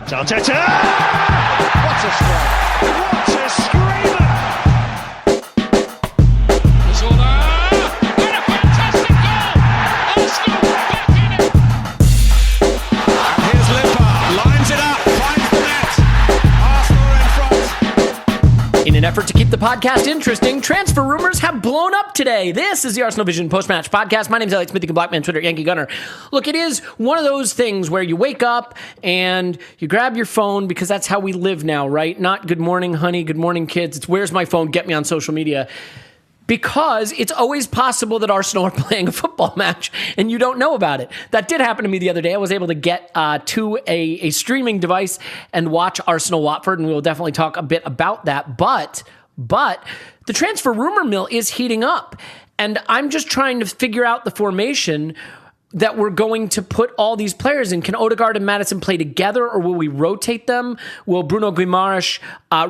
Arteta! What a strike! What a screamer! Zola! And a fantastic goal! Arsenal back in it! And here's Lipa, lines it up, finds the net. Arsenal are in front. In an effort to keep the podcast interesting, transfer rumors have blown up today. This is the Arsenal Vision post-match podcast. My name is Elliot Smith, Blackman, Twitter, Yankee Gunner. Look, it is one of those things where you wake up and you grab your phone because that's how we live now, right? Not good morning, honey, good morning, kids. It's where's my phone? Get me on social media. Because it's always possible that Arsenal are playing a football match and you don't know about it. That did happen to me the other day. I was able to get to a streaming device and watch Arsenal-Watford, and we will definitely talk a bit about that. But the transfer rumor mill is heating up, and I'm just trying to figure out the formation that we're going to put all these players in. Can Odegaard and Maddison play together, or will we rotate them? Will Bruno Guimaraes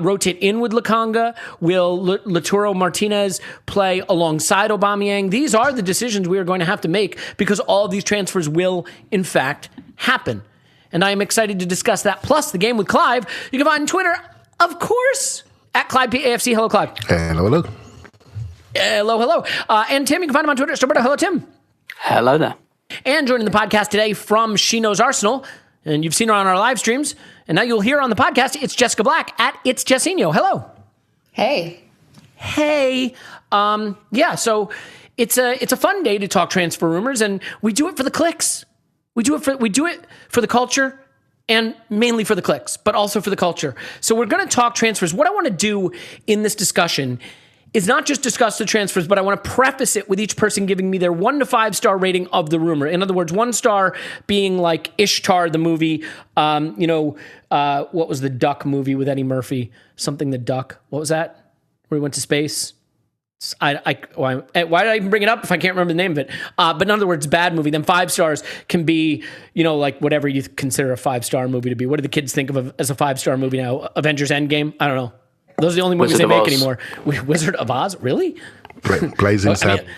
rotate in with Lokonga? Will Lautaro Martinez play alongside Aubameyang? These are the decisions we are going to have to make because all of these transfers will, in fact, happen. And I am excited to discuss that, plus the game with Clive. You can find on Twitter, of course, at ClivePAFC. Hello, Clive. Hello. Hello. And Tim, you can find him on Twitter. Hello, Tim. Hello there. And joining the podcast today from She Knows Arsenal, and you've seen her on our live streams, and now you'll hear her on the podcast, it's Jessica Black at It's Jessinho. Hello. Hey. So it's a fun day to talk transfer rumors, and we do it for the clicks. We do it for the culture, and mainly for the clicks, but also for the culture. So we're going to talk transfers. What I want to do in this discussion is not just discuss the transfers, but I want to preface it with each person giving me their 1 to 5 star rating of the rumor. In other words, 1 star being like Ishtar, the movie, what was the duck movie with Eddie Murphy? Something the duck. What was that? Where he went to space? Why did I even bring it up if I can't remember the name of it? But in other words, bad movie. Then 5 stars can be, like whatever you consider a 5-star movie to be. What do the kids think of as a 5-star movie now? Avengers Endgame? I don't know. Those are the only movies they make anymore. Wizard of Oz? Really? Blazing Saddles.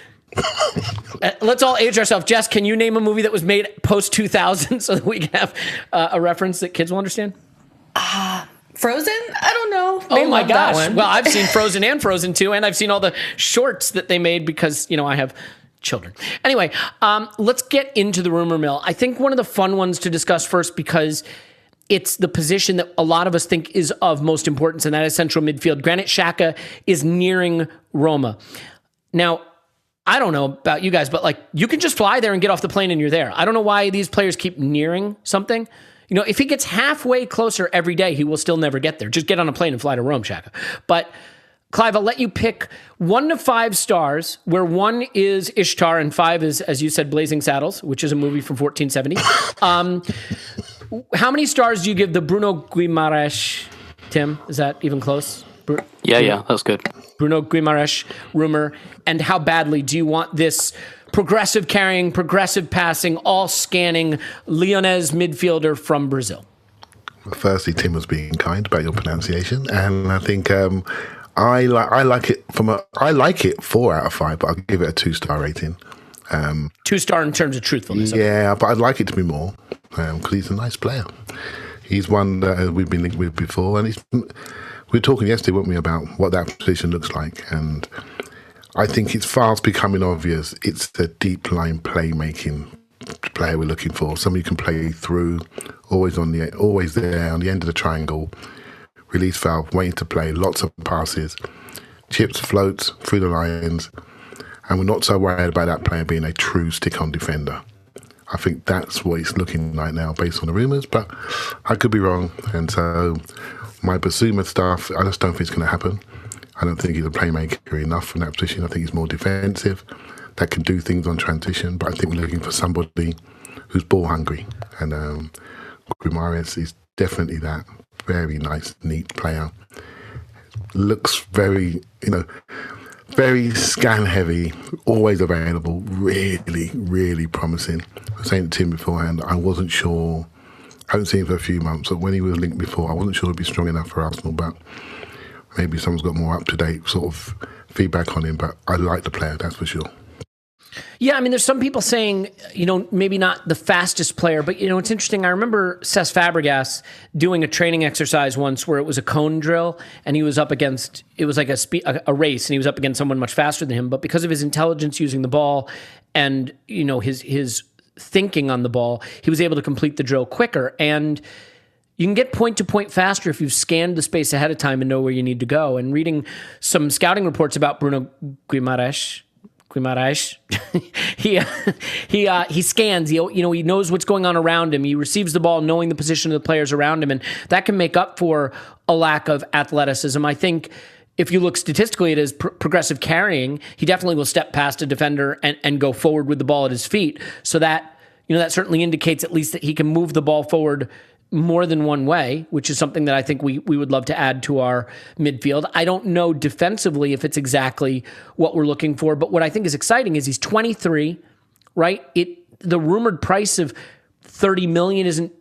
Let's all age ourselves. Jess, can you name a movie that was made post-2000 so that we can have a reference that kids will understand? Frozen? I don't know. Oh my gosh. Well, I've seen Frozen and Frozen 2, and I've seen all the shorts that they made because, I have children. Anyway, let's get into the rumor mill. I think one of the fun ones to discuss first because it's the position that a lot of us think is of most importance, and that is central midfield. Granit Xhaka is nearing Roma. Now, I don't know about you guys, but you can just fly there and get off the plane and you're there. I don't know why these players keep nearing something. If he gets halfway closer every day, he will still never get there. Just get on a plane and fly to Rome, Xhaka. But Clive, I'll let you pick 1 to 5 stars, where 1 is Ishtar and 5 is, as you said, Blazing Saddles, which is a movie from 1470. How many stars do you give the Bruno Guimaraes, Tim? Is that even close? Yeah, that's good. Bruno Guimaraes rumor. And how badly do you want this progressive carrying, progressive passing, all scanning Lyonese midfielder from Brazil? Firstly, Tim was being kind about your pronunciation, and I think I like it I like it 4 out of 5, but I'll give it a 2-star rating. 2-star in terms of truthfulness. Yeah, but I'd like it to be more because he's a nice player. He's one that we've been linked with before, and we were talking yesterday, weren't we, about what that position looks like, and I think it's fast becoming obvious it's the deep line playmaking player we're looking for. Somebody who can play through, always there on the end of the triangle, release valve, waiting to play, lots of passes, chips, floats through the lines. And we're not so worried about that player being a true stick-on defender. I think that's what it's looking like now based on the rumours, but I could be wrong. And so my Basuma stuff, I just don't think it's going to happen. I don't think he's a playmaker enough from that position. I think he's more defensive, that can do things on transition. But I think we're looking for somebody who's ball hungry. And Guimaraes is definitely that. Very nice, neat player. Looks very, very scan heavy, always available, really, really promising. I was saying to Tim beforehand, I wasn't sure, I haven't seen him for a few months, but when he was linked before, I wasn't sure he'd be strong enough for Arsenal, but maybe someone's got more up-to-date sort of feedback on him, but I like the player, that's for sure. Yeah, I mean, there's some people saying, maybe not the fastest player, but, it's interesting. I remember Cesc Fabregas doing a training exercise once where it was a cone drill, and he was up against, it was like a race, and he was up against someone much faster than him. But because of his intelligence using the ball and, his thinking on the ball, he was able to complete the drill quicker. And you can get point to point faster if you've scanned the space ahead of time and know where you need to go. And reading some scouting reports about Bruno Guimaraes, he scans. He knows what's going on around him. He receives the ball knowing the position of the players around him, and that can make up for a lack of athleticism. I think if you look statistically at his progressive carrying, he definitely will step past a defender and go forward with the ball at his feet. So that that certainly indicates at least that he can move the ball forward more than one way, which is something that I think we would love to add to our midfield. I don't know defensively if it's exactly what we're looking for, but what I think is exciting is he's 23, right? The rumored price of 30 million isn't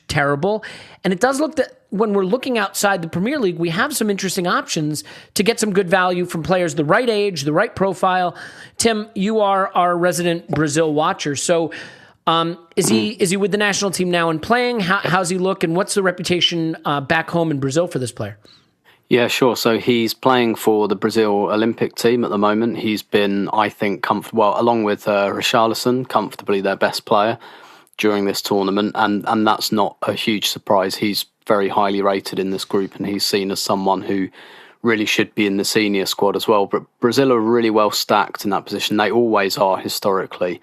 terrible, and it does look that when we're looking outside the Premier League, we have some interesting options to get some good value from players the right age, the right profile. Tim, you are our resident Brazil watcher, so is he with the national team now and playing? How's he look, and what's the reputation back home in Brazil for this player? Yeah, sure. So he's playing for the Brazil Olympic team at the moment. He's been, I think, along with Richarlison, comfortably their best player during this tournament, and that's not a huge surprise. He's very highly rated in this group, and he's seen as someone who really should be in the senior squad as well. But Brazil are really well stacked in that position. They always are historically.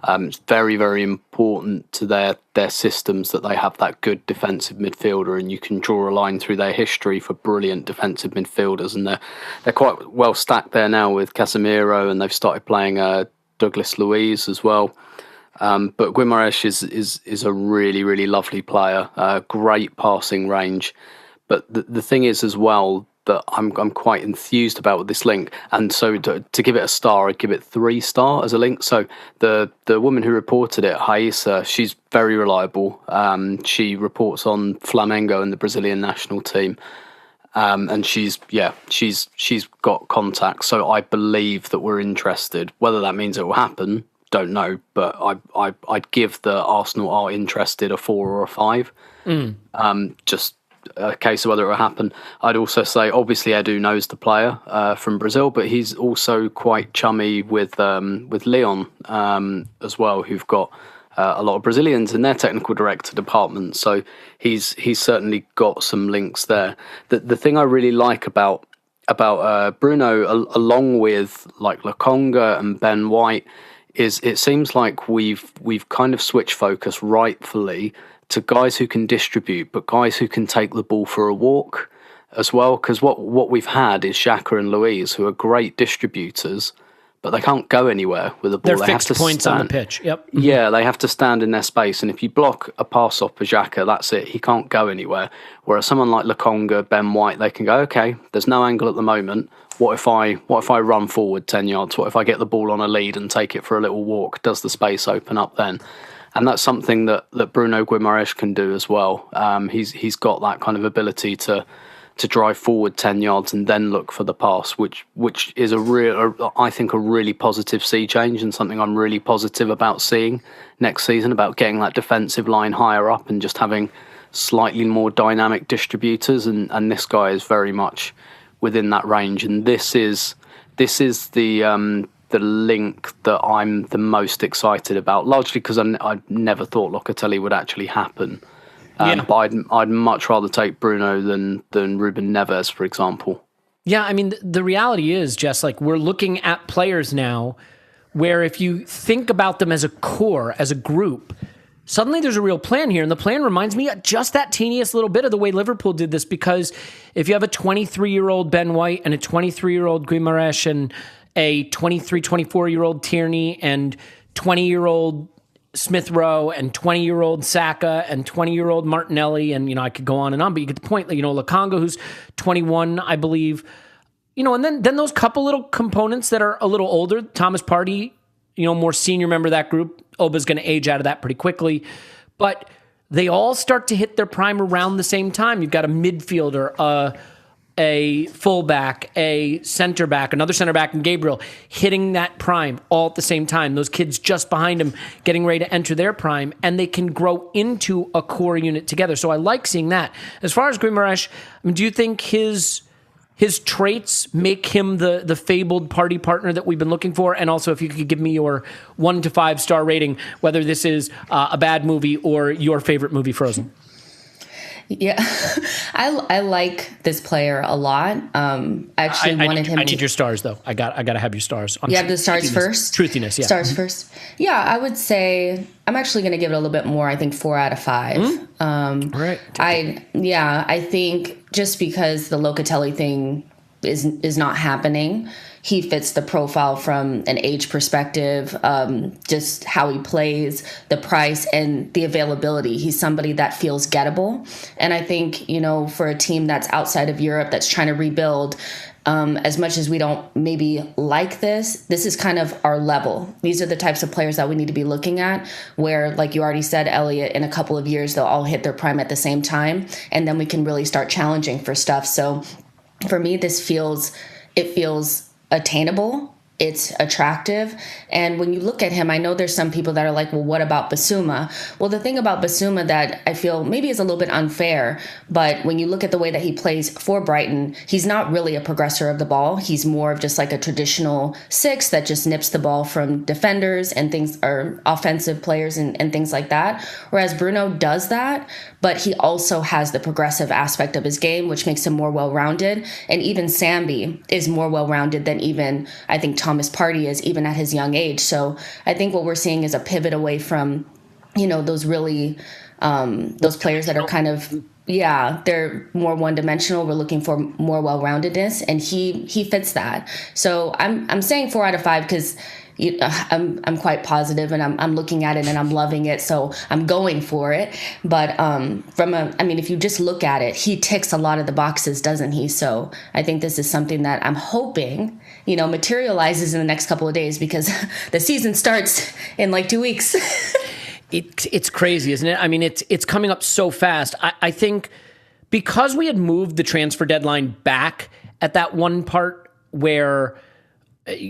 It's very, very important to their systems that they have that good defensive midfielder, and you can draw a line through their history for brilliant defensive midfielders, and they're quite well stacked there now with Casemiro, and they've started playing Douglas Luiz as well. But Guimaraes is a really, really lovely player, great passing range. But the thing is as well that I'm quite enthused about with this link, and so to give it a star, I'd give it 3-star as a link. So the woman who reported it, Raíssa, she's very reliable. She reports on Flamengo and the Brazilian national team, and she's got contacts. So I believe that we're interested. Whether that means it will happen, don't know. But I'd give the Arsenal are interested a 4 or a 5. Just a case of whether it will happen. I'd also say, obviously, Edu knows the player from Brazil, but he's also quite chummy with Leon as well, who've got a lot of Brazilians in their technical director department. So he's certainly got some links there. The thing I really like about Bruno, along with like Lokonga and Ben White, is it seems like we've kind of switched focus rightfully to guys who can distribute, but guys who can take the ball for a walk as well. Because what we've had is Xhaka and Luiz, who are great distributors, but they can't go anywhere with the ball. They're fixed points on the pitch. Yep. Yeah, they have to stand in their space, and if you block a pass off for Xhaka, that's it. He can't go anywhere. Whereas someone like Lokonga, Ben White, they can go, okay, there's no angle at the moment. What if I run forward 10 yards? What if I get the ball on a lead and take it for a little walk? Does the space open up then? And that's something that Bruno Guimaraes can do as well. He's got that kind of ability to drive forward 10 yards and then look for the pass, which is I think a really positive sea change, and something I'm really positive about seeing next season, about getting that defensive line higher up and just having slightly more dynamic distributors. And this guy is very much within that range. And this is the link that I'm the most excited about, largely because I never thought Locatelli would actually happen. But I'd much rather take Bruno than Ruben Neves, for example. Yeah, I mean, the reality is, Jess, like, we're looking at players now where if you think about them as a core, as a group, suddenly there's a real plan here. And the plan reminds me just that teeniest little bit of the way Liverpool did this, because if you have a 23-year-old Ben White and a 23-year-old Guimaraes and a 23, 24-year-old Tierney and 20-year-old Smith Rowe and 20-year-old Saka and 20-year-old Martinelli, and, I could go on, but you get the point. Lokonga, who's 21, I believe, and then those couple little components that are a little older, Thomas Partey, more senior member of that group, Oba's going to age out of that pretty quickly, but they all start to hit their prime around the same time. You've got a midfielder, a fullback, a center back, another center back, and Gabriel hitting that prime all at the same time. Those kids just behind him getting ready to enter their prime, and they can grow into a core unit together. So I like seeing that. As far as Guimaraes, do you think his traits make him the fabled party partner that we've been looking for? And also, if you could give me your 1 to 5 star rating, whether this is a bad movie or your favorite movie, Frozen. Yeah, I like this player a lot. I actually wanted him. I need your stars, though. I got to have your stars. You have the stars first. Truthiness, yeah. Stars first. Yeah, I would say I'm actually going to give it a little bit more. I think 4 out of 5. Right. I think just because the Locatelli thing is not happening. He fits the profile from an age perspective, just how he plays, the price, and the availability. He's somebody that feels gettable. And I think, for a team that's outside of Europe that's trying to rebuild, as much as we don't maybe like this is kind of our level. These are the types of players that we need to be looking at, where, like you already said, Elliot, in a couple of years, they'll all hit their prime at the same time. And then we can really start challenging for stuff. So for me, it feels attainable. It's attractive. And when you look at him, I know there's some people that are like, well, what about Basuma? Well, the thing about Basuma that I feel maybe is a little bit unfair, but when you look at the way that he plays for Brighton, he's not really a progressor of the ball. He's more of just like a traditional 6 that just nips the ball from defenders and things, or offensive players and things like that. Whereas Bruno does that, but he also has the progressive aspect of his game, which makes him more well-rounded. And even Sambi is more well-rounded than even, I think, Thomas Partey is, even at his young age. So I think what we're seeing is a pivot away from, those really, those players that are kind of, they're more one-dimensional. We're looking for more well-roundedness, and he fits that. So I'm saying 4 out of 5 because I'm quite positive, and I'm looking at it and I'm loving it, so I'm going for it. But if you just look at it, he ticks a lot of the boxes, doesn't he? So I think this is something that I'm hoping materializes in the next couple of days, because the season starts in like 2 weeks. It's crazy, isn't it? It's coming up so fast. I think because we had moved the transfer deadline back at that one part where.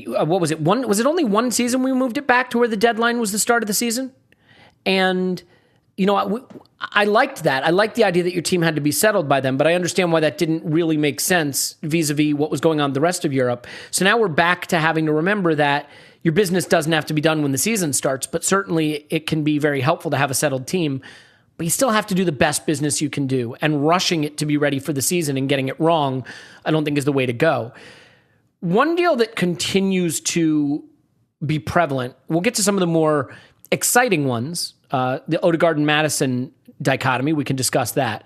What was it? Was it only one season we moved it back to where the deadline was the start of the season? And, I liked that. I liked the idea that your team had to be settled by then, but I understand why that didn't really make sense vis-a-vis what was going on in the rest of Europe. So now we're back to having to remember that your business doesn't have to be done when the season starts, but certainly it can be very helpful to have a settled team. But you still have to do the best business you can do, and rushing it to be ready for the season and getting it wrong, I don't think is the way to go. One deal that continues to be prevalent, we'll get to some of the more exciting ones, the Odegaard and Maddison dichotomy, we can discuss that.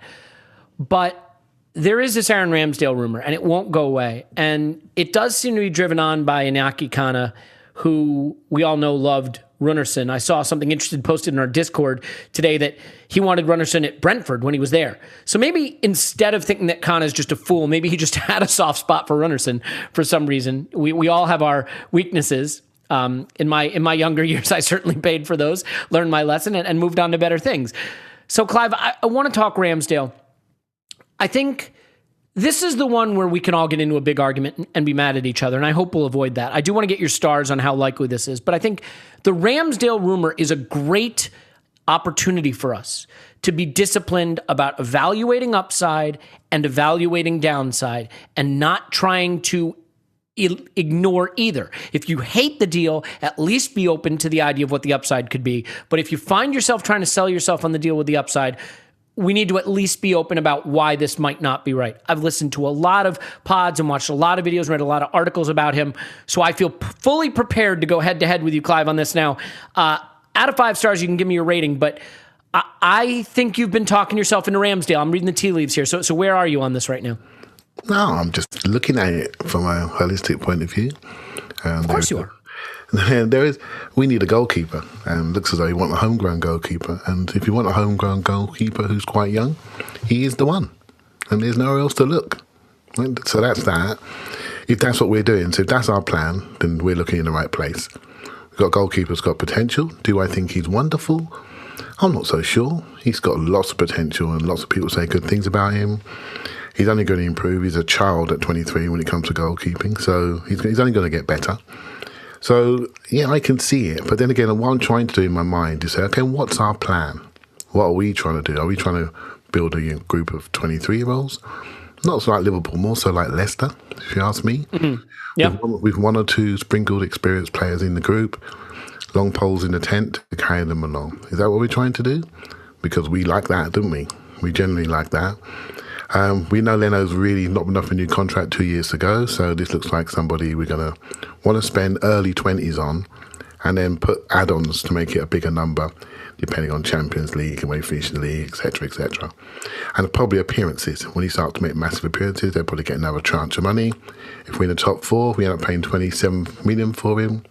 But there is this Aaron Ramsdale rumor, and it won't go away. And it does seem to be driven on by Iñaki Kana, who we all know loved Runnarsson. I saw something interesting posted in our Discord today that he wanted Runnarsson at Brentford when he was there. So maybe instead of thinking that Khan is just a fool, maybe he just had a soft spot for Runnarsson for some reason. We all have our weaknesses. In my younger years, I certainly paid for those, learned my lesson, and moved on to better things. So Clive, I want to talk Ramsdale. I think this is the one where we can all get into a big argument and be mad at each other, and I hope we'll avoid that. I do want to get your stars on how likely this is, but I think the Ramsdale rumor is a great opportunity for us to be disciplined about evaluating upside and evaluating downside, and not trying to ignore either. If you hate the deal, at least be open to the idea of what the upside could be. But if you find yourself trying to sell yourself on the deal with the upside, we need to at least be open about why this might not be right. I've listened to a lot of pods and watched a lot of videos, read a lot of articles about him, so I feel fully prepared to go head-to-head with you, Clive, on this now. Out of 5 stars, you can give me your rating, but I think you've been talking yourself into Ramsdale. I'm reading the tea leaves here, so where are you on this right now? No, I'm just looking at it from a holistic point of view. Of course you are. We need a goalkeeper, and looks as though you want a homegrown goalkeeper. And if you want a homegrown goalkeeper who's quite young, he is the one, and there's nowhere else to look. So that's that. If that's what we're doing, so if that's our plan, then we're looking in the right place. We've got a goalkeeper who's got potential. Do I think he's wonderful? I'm not so sure. He's got lots of potential, and lots of people say good things about him. He's only going to improve. He's a child at 23 when it comes to goalkeeping, so he's only going to get better. So, yeah, I can see it. But then again, what I'm trying to do in my mind is say, okay, what's our plan? What are we trying to do? Are we trying to build a group of 23-year-olds? Not so like Liverpool, more so like Leicester, if you ask me. Mm-hmm. Yeah. With one or two sprinkled experienced players in the group, long poles in the tent to carry them along. Is that what we're trying to do? Because we like that, don't we? We generally like that. We know Leno's really not enough a new contract 2 years to go, so this looks like somebody we're going to want to spend early 20s on and then put add-ons to make it a bigger number, depending on Champions League and where you finish in the league, etc., etc. And probably appearances. When he starts to make massive appearances, they'll probably get another tranche of money. If we're in the top four, we end up paying 27 million for him.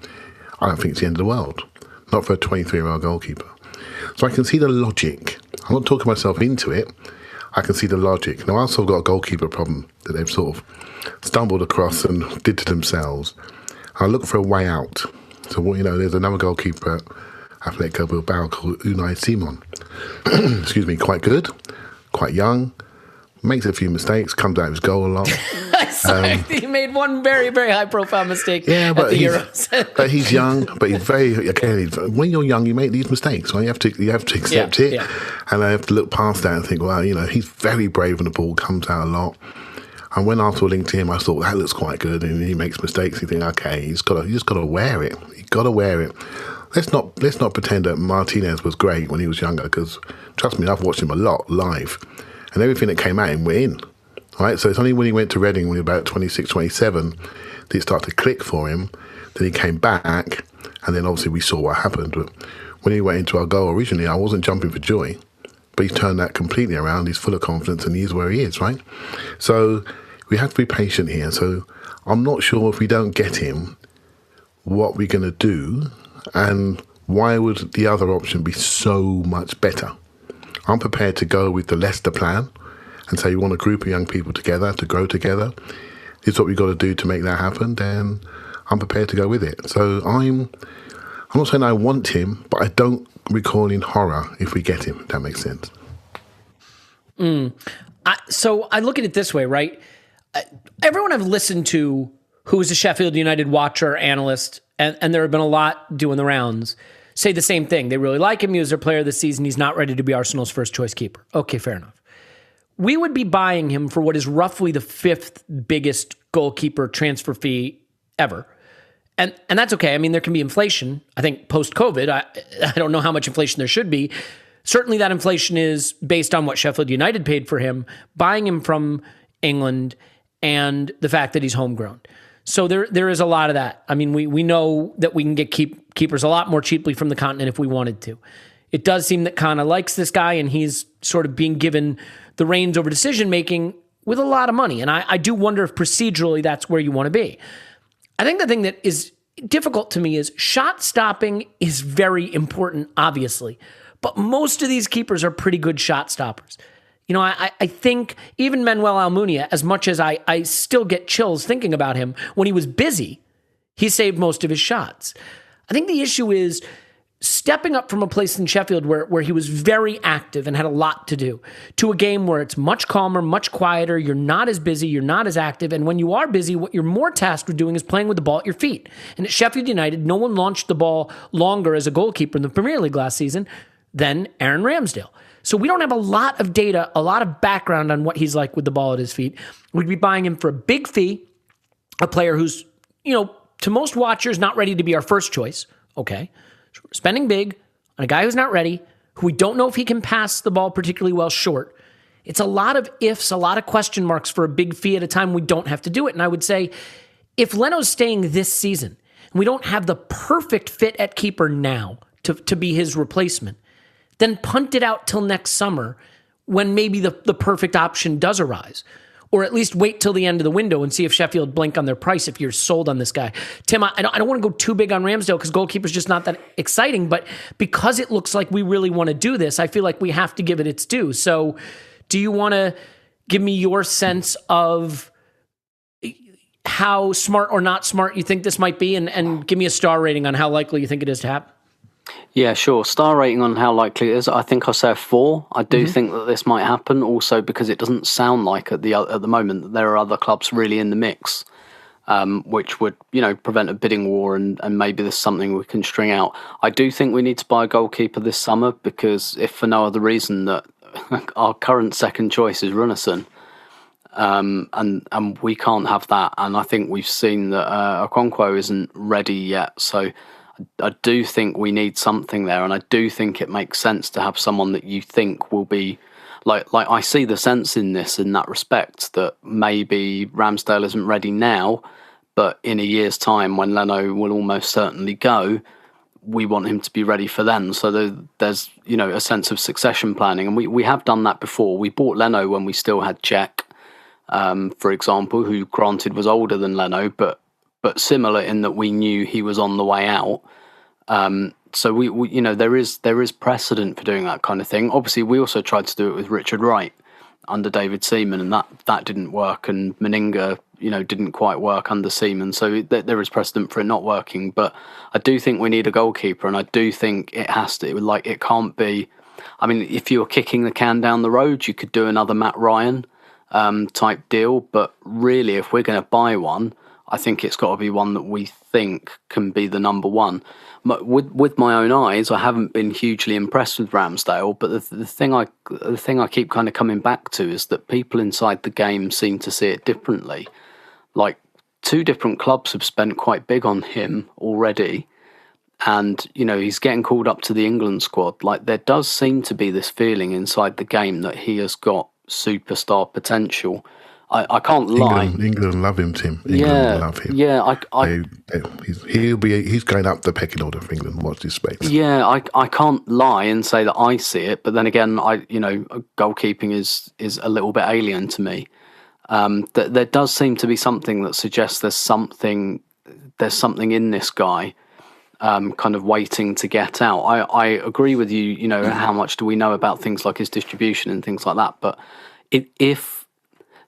I don't think it's the end of the world. Not for a 23-year-old goalkeeper. So I can see the logic. I'm not talking myself into it. I can see the logic. Now, also I've got a goalkeeper problem that they've sort of stumbled across and did to themselves. I look for a way out. So, there's another goalkeeper at Atletico Bilbao called Unai Simon. Excuse me, quite good, quite young, makes a few mistakes, comes out of his goal a lot. He made one very, very high-profile mistake at the Euros. But he's young, but he's very, again, when you're young, you make these mistakes. Right? You have to accept it. Yeah. And I have to look past that and think, well, he's very brave when the ball comes out a lot. And when Arsenal linked to him, I thought, that looks quite good. And he makes mistakes. You think, okay, you just got to wear it. You've got to wear it. Let's not pretend that Martinez was great when he was younger, because trust me, I've watched him a lot live. And everything that came at him, we're in. Right? So it's only when he went to Reading when he was about 26, 27, that it started to click for him. Then he came back, and then obviously we saw what happened. But when he went into our goal originally, I wasn't jumping for joy. But he's turned that completely around. He's full of confidence, and he's where he is, right? So we have to be patient here. So I'm not sure if we don't get him, what we're going to do, and why would the other option be so much better? I'm prepared to go with the Leicester plan and say you want a group of young people together to grow together. This is what we've got to do to make that happen. Then I'm prepared to go with it. So I'm not saying I want him, but I don't recall in horror if we get him, if that makes sense. So I look at it this way, right? Everyone I've listened to who is a Sheffield United watcher, analyst, and there have been a lot doing the rounds, say the same thing. They really like him. He was their player this season. He's not ready to be Arsenal's first choice keeper. Okay, fair enough. We would be buying him for what is roughly the fifth biggest goalkeeper transfer fee ever. And that's okay. I mean, there can be inflation. I think post-COVID, I don't know how much inflation there should be. Certainly that inflation is based on what Sheffield United paid for him, buying him from England, and the fact that he's homegrown. So there is a lot of that. I mean, we know that we can get keepers a lot more cheaply from the continent if we wanted to. It does seem that Kana likes this guy, and he's sort of being given the reins over decision-making with a lot of money. And I do wonder if procedurally that's where you want to be. I think the thing that is difficult to me is shot stopping is very important, obviously. But most of these keepers are pretty good shot stoppers. I think even Manuel Almunia, as much as I still get chills thinking about him, when he was busy, he saved most of his shots. I think the issue is stepping up from a place in Sheffield where he was very active and had a lot to do, to a game where it's much calmer, much quieter, you're not as busy, you're not as active, and when you are busy, what you're more tasked with doing is playing with the ball at your feet. And at Sheffield United, no one launched the ball longer as a goalkeeper in the Premier League last season than Aaron Ramsdale. So we don't have a lot of data, a lot of background on what he's like with the ball at his feet. We'd be buying him for a big fee, a player who's, to most watchers, not ready to be our first choice. Okay. So we're spending big on a guy who's not ready, who we don't know if he can pass the ball particularly well short. It's a lot of ifs, a lot of question marks for a big fee at a time we don't have to do it. And I would say, if Leno's staying this season, and we don't have the perfect fit at keeper now to be his replacement, then punt it out till next summer when maybe the perfect option does arise. Or at least wait till the end of the window and see if Sheffield blink on their price if you're sold on this guy. Tim, I don't want to go too big on Ramsdale because goalkeeper's just not that exciting, but because it looks like we really want to do this, I feel like we have to give it its due. So do you want to give me your sense of how smart or not smart you think this might be, and give me a star rating on how likely you think it is to happen? Yeah, sure. Star rating on how likely it is. I think I'll say a 4. I do think that this might happen, also because it doesn't sound like at the moment that there are other clubs really in the mix, which would prevent a bidding war, and maybe there's something we can string out. I do think we need to buy a goalkeeper this summer, because if for no other reason that our current second choice is Runarsson. And we can't have that. And I think we've seen that Okonkwo isn't ready yet. So I do think we need something there. And I do think it makes sense to have someone that you think will be like I see the sense in this, in that respect, that maybe Ramsdale isn't ready now, but in a year's time when Leno will almost certainly go, we want him to be ready for then. So there's a sense of succession planning. And we have done that before. We bought Leno when we still had Cech, for example, who granted was older than Leno, but similar in that we knew he was on the way out. So we there is precedent for doing that kind of thing. Obviously, we also tried to do it with Richard Wright under David Seaman, and that didn't work. And Meninga, didn't quite work under Seaman. So there is precedent for it not working. But I do think we need a goalkeeper, and I do think it has to. It can't be. I mean, if you were kicking the can down the road, you could do another Matt Ryan type deal. But really, if we're going to buy one, I think it's got to be one that we think can be the number one. With my own eyes, I haven't been hugely impressed with Ramsdale, but the thing I keep kind of coming back to is that people inside the game seem to see it differently. Like, 2 different clubs have spent quite big on him already, and he's getting called up to the England squad. Like, there does seem to be this feeling inside the game that he has got superstar potential. I can't lie. England love him, Tim. England love him. Yeah, he's going up the pecking order for England. Watch this space. Yeah, I can't lie and say that I see it, but then again, goalkeeping is a little bit alien to me. There does seem to be something that suggests there's something in this guy, kind of waiting to get out. I agree with you. How much do we know about things like his distribution and things like that? But if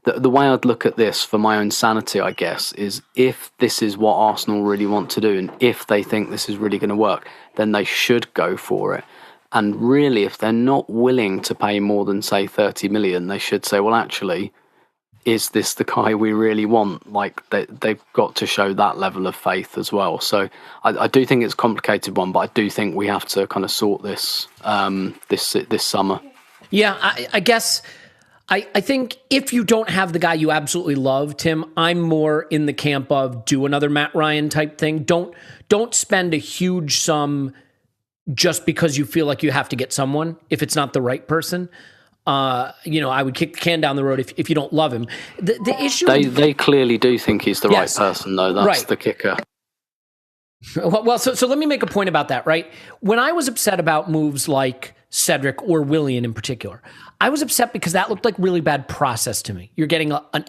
the way I'd look at this for my own sanity, I guess, is if this is what Arsenal really want to do, and if they think this is really going to work, then they should go for it. And really, if they're not willing to pay more than, say, 30 million, they should say, well, actually, is this the guy we really want? Like, they've got to show that level of faith as well. So I do think it's a complicated one, but I do think we have to kind of sort this this summer. Yeah, I guess... I think if you don't have the guy you absolutely love, Tim, I'm more in the camp of do another Matt Ryan type thing. Don't spend a huge sum just because you feel like you have to get someone if it's not the right person. I would kick the can down the road if you don't love him. The issue they clearly do think he's the right person, though. That's right. The kicker. Well, so let me make a point about that, right? When I was upset about moves like Cedric or Willian in particular, I was upset because that looked like really bad process to me. You're getting a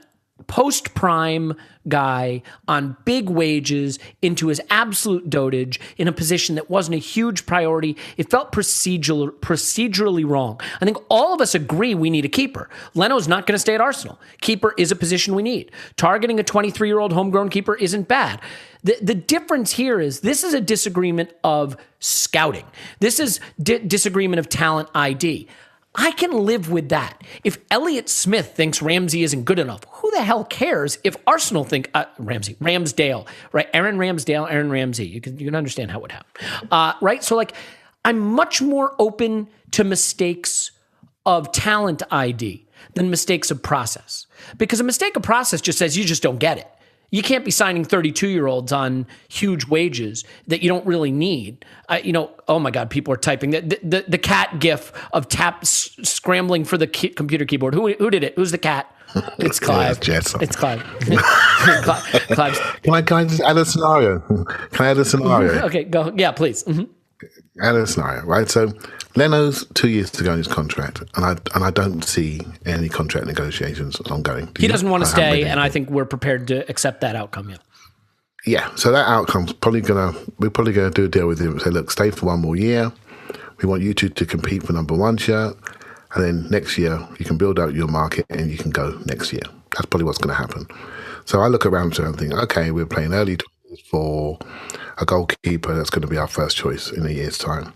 post-prime guy on big wages into his absolute dotage in a position that wasn't a huge priority. It felt procedurally wrong. I think all of us agree we need a keeper. Leno's not going to stay at Arsenal. Keeper is a position we need. Targeting a 23-year-old homegrown keeper isn't bad. The difference here is this is a disagreement of scouting. This is disagreement of talent ID. I can live with that. If Elliot Smith thinks Ramsey isn't good enough, who the hell cares if Arsenal think Ramsdale, right? Aaron Ramsey. You can understand how it would happen, right? So I'm much more open to mistakes of talent ID than mistakes of process, because a mistake of process just says you just don't get it. You can't be signing 32-year-olds on huge wages that you don't really need. Oh my God, people are typing. The cat gif of scrambling for the computer keyboard. Who did it? Who's the cat? It's Clive. It's Clive. Clive's. Can I just add a scenario? Okay, go. Yeah, please. Mm-hmm. Add a scenario, right? So Leno's 2 years to go in his contract, and I don't see any contract negotiations ongoing. He doesn't want to stay, and I think we're prepared to accept that outcome. Yeah. Yeah. So that outcome's we're probably gonna do a deal with him and say, look, stay for 1 more year. We want you to compete for number 1 shirt, and then next year you can build out your market and you can go next year. That's probably what's going to happen. So I look around and think, okay, we're playing early for a goalkeeper that's going to be our first choice in a year's time.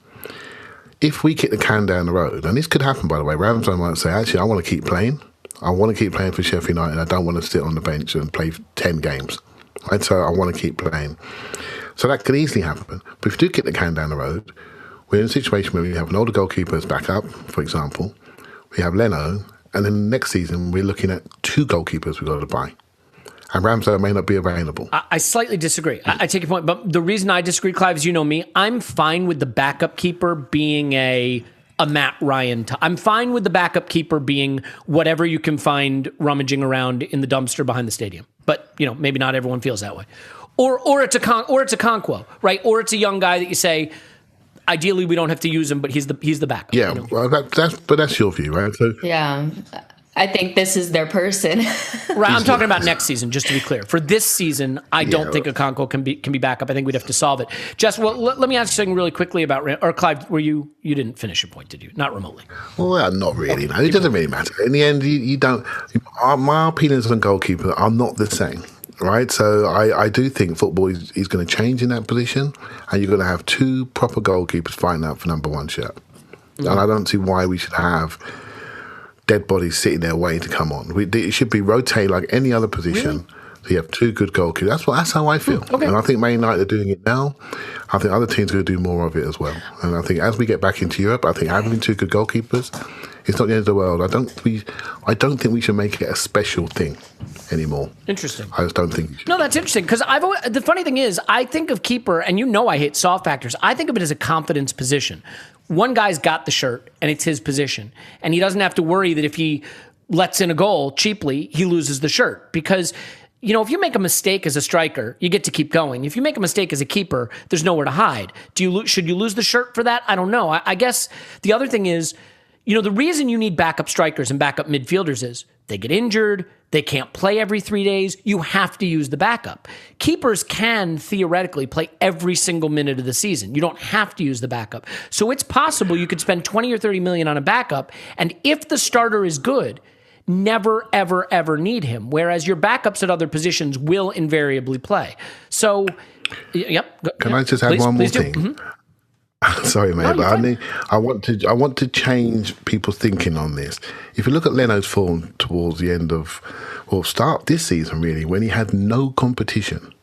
If we kick the can down the road, and this could happen, by the way, Ramsdale might say, actually, I want to keep playing. I want to keep playing for Sheffield United. I don't want to sit on the bench and play 10 games. Right? So I want to keep playing. So that could easily happen. But if we do kick the can down the road, we're in a situation where we have an older goalkeeper as backup, for example. We have Leno, and then next season we're looking at 2 goalkeepers we've got to buy. And Ramsdale may not be available. I slightly disagree. I take your point, but the reason I disagree, Clive, is you know me. I'm fine with the backup keeper being a Matt Ryan. I'm fine with the backup keeper being whatever you can find rummaging around in the dumpster behind the stadium. But maybe not everyone feels that way. Or it's a Conquo, right? Or it's a young guy that you say, ideally we don't have to use him, but he's the backup. Yeah, well, that's your view, right? So Yeah. I think this is their person. Right, I'm talking about next season, just to be clear. For this season, I don't think Okonkwo can be back up. I think we'd have to solve it. Jess, well, let me ask you something really quickly about, or Clive, you didn't finish your point, did you? Not remotely. Well, not really. No. It doesn't really matter. In the end, you don't. My opinions on goalkeeper are not the same, right? So I do think football is going to change in that position, and you're going to have 2 proper goalkeepers fighting out for number 1 shirt. And I don't see why we should have dead bodies sitting there waiting to come on. It should be rotate like any other position. Really? So you have 2 good goalkeepers. That's how I feel. Okay. And I think Man United are doing it now. I think other teams are going to do more of it as well. And I think as we get back into Europe, I think having 2 good goalkeepers, it's not the end of the world. I don't think we should make it a special thing anymore. Interesting. I just don't think. No, that's interesting because the funny thing is, I think of keeper, and I hate soft factors. I think of it as a confidence position. One guy's got the shirt, and it's his position, and he doesn't have to worry that if he lets in a goal cheaply, he loses the shirt because. If you make a mistake as a striker, you get to keep going. If you make a mistake as a keeper, there's nowhere to hide. Should you lose the shirt for that? I don't know. I guess the other thing is, the reason you need backup strikers and backup midfielders is they get injured, they can't play every 3 days. You have to use the backup. Keepers can theoretically play every single minute of the season. You don't have to use the backup. So it's possible you could spend 20 or 30 million on a backup, and if the starter is good, never, ever, ever need him, whereas your backups at other positions will invariably play. So, yep. Can I just add one more thing? Mm-hmm. Sorry, mate, but I want to change people's thinking on this. If you look at Leno's form towards the end of, start this season really, when he had no competition,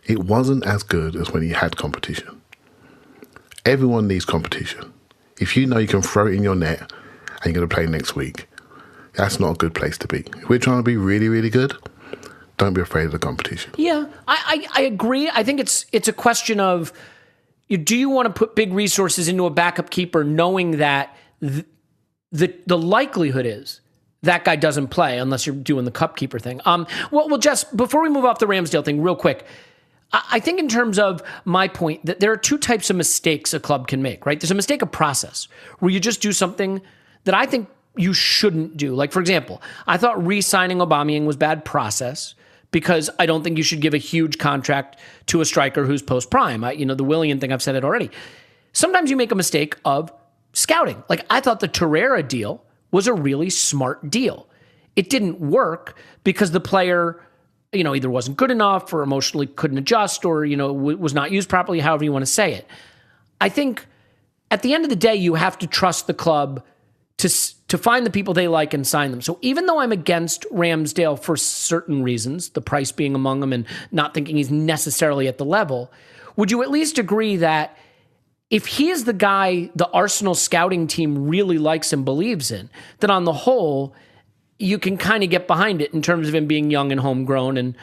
it wasn't as good as when he had competition. Everyone needs competition. If you know you can throw it in your net and you're going to play next week, that's not a good place to be. If we're trying to be really, really good, don't be afraid of the competition. Yeah, I agree. I think it's a question of, do you want to put big resources into a backup keeper knowing that the likelihood is that guy doesn't play unless you're doing the cup keeper thing. Well, Jess, before we move off the Ramsdale thing real quick, I think in terms of my point that there are 2 types of mistakes a club can make, right? There's a mistake of process where you just do something that I think you shouldn't do. Like, for example, I thought re-signing Aubameyang was bad process because I don't think you should give a huge contract to a striker who's post-prime. The Willian thing, I've said it already. Sometimes you make a mistake of scouting. Like, I thought the Torreira deal was a really smart deal. It didn't work because the player, either wasn't good enough or emotionally couldn't adjust or, was not used properly, however you want to say it. I think at the end of the day, you have to trust the club to find the people they like and sign them. So even though I'm against Ramsdale for certain reasons, the price being among them and not thinking he's necessarily at the level, would you at least agree that if he is the guy the Arsenal scouting team really likes and believes in, then on the whole, you can kind of get behind it in terms of him being young and homegrown and,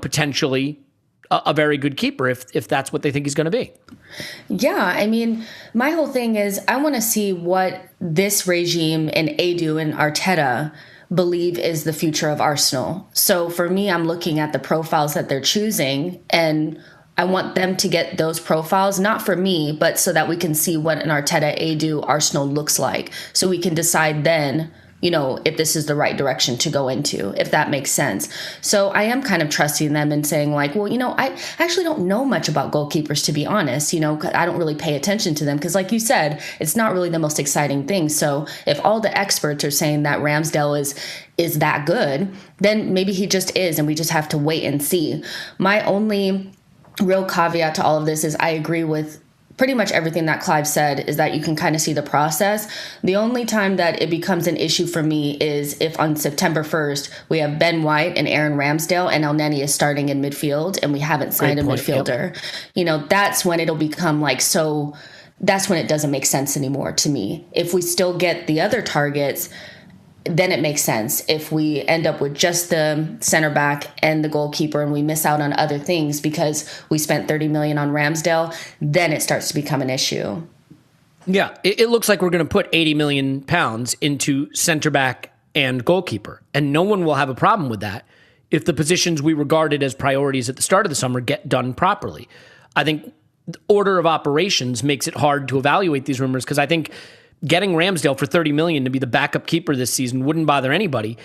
potentially a very good keeper if that's what they think he's going to be. Yeah, I mean, my whole thing is I want to see what this regime and Edu and Arteta believe is the future of Arsenal. So for me, I'm looking at the profiles that they're choosing, and I want them to get those profiles, not for me, but so that we can see what an Arteta, Edu, Arsenal looks like. So we can decide then, if this is the right direction to go into, if that makes sense. So I am kind of trusting them and saying like, well, I actually don't know much about goalkeepers, to be honest. I don't really pay attention to them because like you said, it's not really the most exciting thing. So if all the experts are saying that Ramsdale is that good, then maybe he just is, and we just have to wait and see. My only real caveat to all of this is I agree with pretty much everything that Clive said, is that you can kind of see the process. The only time that it becomes an issue for me is if on September 1st, we have Ben White and Aaron Ramsdale and El Neni is starting in midfield and we haven't signed a midfielder. Yep. You know, that's when it'll become like so... That's when it doesn't make sense anymore to me. If we still get the other targets, then it makes sense. If we end up with just the center back and the goalkeeper and we miss out on other things because we spent 30 million on Ramsdale, then it starts to become an issue. Yeah, it looks like we're going to put 80 million pounds into center back and goalkeeper, and no one will have a problem with that if the positions we regarded as priorities at the start of the summer get done properly. I think the order of operations makes it hard to evaluate these rumors, because I think getting Ramsdale for 30 million to be the backup keeper this season wouldn't bother anybody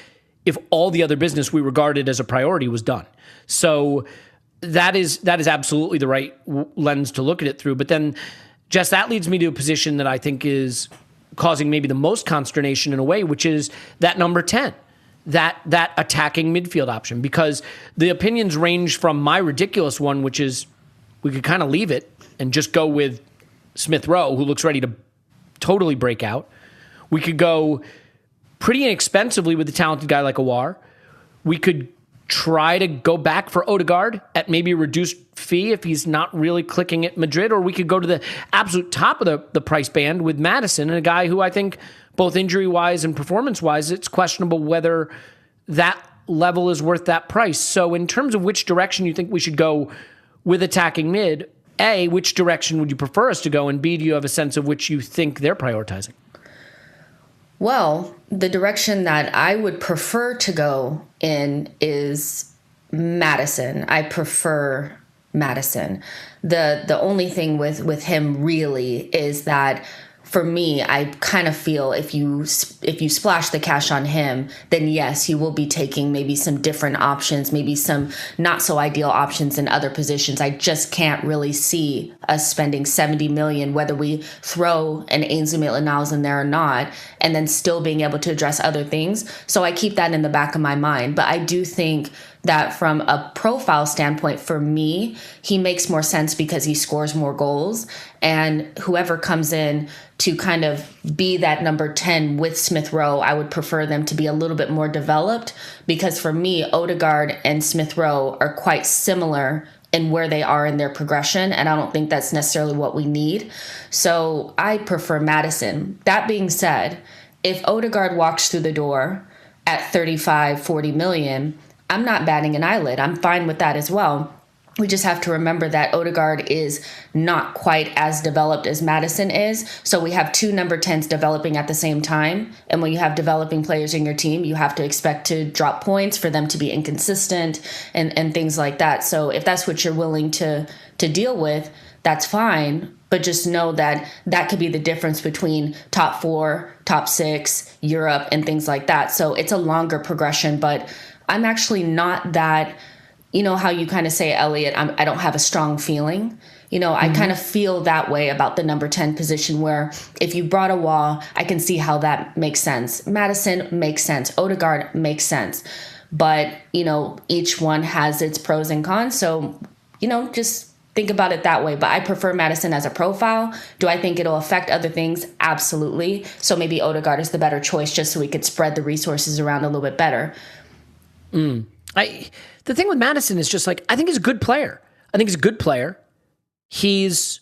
if all the other business we regarded as a priority was done. So that is absolutely the right lens to look at it through. But then, Jess, that leads me to a position that I think is causing maybe the most consternation in a way, which is that number 10. That attacking midfield option, because the opinions range from my ridiculous one, which is we could kind of leave it and just go with Smith Rowe, who looks ready to totally break out. We could go pretty inexpensively with a talented guy like Awar. We could try to go back for Odegaard at maybe a reduced fee if he's not really clicking at Madrid, or we could go to the absolute top of the price band with Maddison, and a guy who I think both injury-wise and performance-wise, it's questionable whether that level is worth that price. So in terms of which direction you think we should go with attacking mid, A, which direction would you prefer us to go? And B, do you have a sense of which you think they're prioritizing? Well, the direction that I would prefer to go in is Maddison. I prefer Maddison. The only thing with him really is that for me, I kind of feel if you splash the cash on him, then yes, you will be taking maybe some different options, maybe some not so ideal options in other positions. I just can't really see us spending 70 million, whether we throw an Ainsley Maitland-Niles in there or not, and then still being able to address other things. So I keep that in the back of my mind. But I do think that from a profile standpoint, for me, he makes more sense because he scores more goals. And whoever comes in to kind of be that number 10 with Smith Rowe, I would prefer them to be a little bit more developed, because for me, Odegaard and Smith Rowe are quite similar in where they are in their progression, and I don't think that's necessarily what we need. So I prefer Maddison. That being said, if Odegaard walks through the door at 35, 40 million, I'm not batting an eyelid. I'm fine with that as well. We just have to remember that Odegaard is not quite as developed as Maddison is. So we have two number 10s developing at the same time. And when you have developing players in your team, you have to expect to drop points, for them to be inconsistent and things like that. So if that's what you're willing to deal with, that's fine. But just know that that could be the difference between top 4, top 6, Europe, and things like that. So it's a longer progression, but I'm actually not that, you know how you kind of say, Elliot, I don't have a strong feeling. You know, I kind of feel that way about the number 10 position, where if you brought a wall, I can see how that makes sense. Maddison makes sense. Odegaard makes sense. But, you know, each one has its pros and cons. So, you know, just think about it that way. But I prefer Maddison as a profile. Do I think it'll affect other things? Absolutely. So maybe Odegaard is the better choice, just so we could spread the resources around a little bit better. The thing with Maddison is just like, I think he's a good player. Is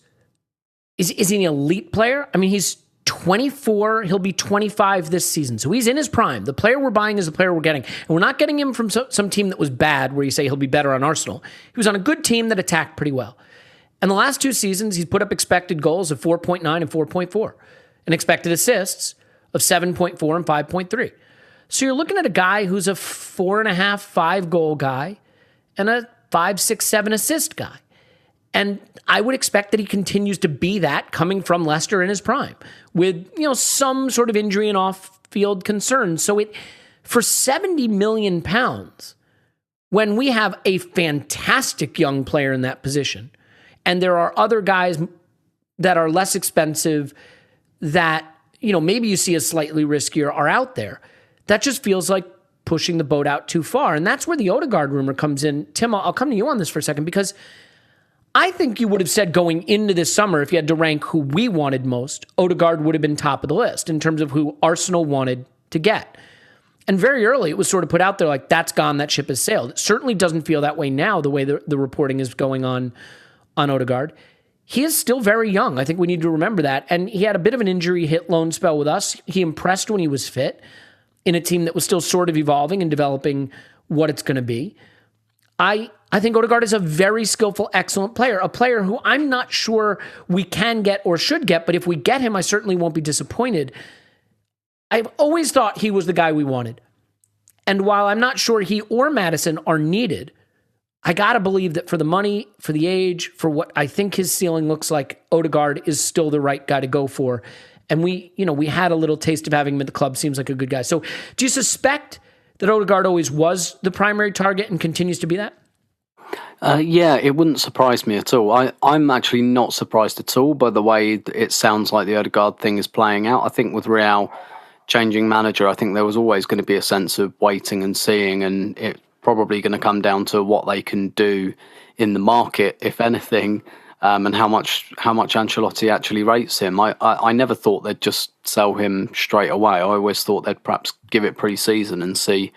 he an elite player? I mean, he's 24. He'll be 25 this season. So he's in his prime. The player we're buying is the player we're getting. And we're not getting him from some team that was bad, where you say he'll be better on Arsenal. He was on a good team that attacked pretty well. And the last 2 seasons, he's put up expected goals of 4.9 and 4.4, and expected assists of 7.4 and 5.3. So you're looking at a guy who's a 4.5, 5 goal guy and a 5, 6, 7 assist guy. And I would expect that he continues to be that, coming from Leicester in his prime, with, you know, some sort of injury and off-field concerns. So for 70 million pounds, when we have a fantastic young player in that position, and there are other guys that are less expensive that, you know, maybe you see as slightly riskier, are out there, that just feels like pushing the boat out too far. And that's where the Odegaard rumor comes in. Tim, I'll come to you on this for a second, because I think you would have said going into this summer, if you had to rank who we wanted most, Odegaard would have been top of the list in terms of who Arsenal wanted to get. And very early, it was sort of put out there like, that's gone, that ship has sailed. It certainly doesn't feel that way now, the way the reporting is going on Odegaard. He is still very young. I think we need to remember that. And he had a bit of an injury hit loan spell with us. He impressed when he was fit in a team that was still sort of evolving and developing what it's going to be. I think Odegaard is a very skillful, excellent player, a player who I'm not sure we can get or should get, but if we get him, I certainly won't be disappointed. I've always thought he was the guy we wanted. And while I'm not sure he or Maddison are needed, I got to believe that for the money, for the age, for what I think his ceiling looks like, Odegaard is still the right guy to go for. And we had a little taste of having him at the club. Seems like a good guy. So do you suspect that Odegaard always was the primary target and continues to be that? Yeah, it wouldn't surprise me at all. I'm actually not surprised at all by the way it sounds like the Odegaard thing is playing out. I think with Real changing manager, I think there was always going to be a sense of waiting and seeing, and it's probably going to come down to what they can do in the market, if anything, and how much Ancelotti actually rates him. I never thought they'd just sell him straight away. I always thought they'd perhaps give it pre-season and see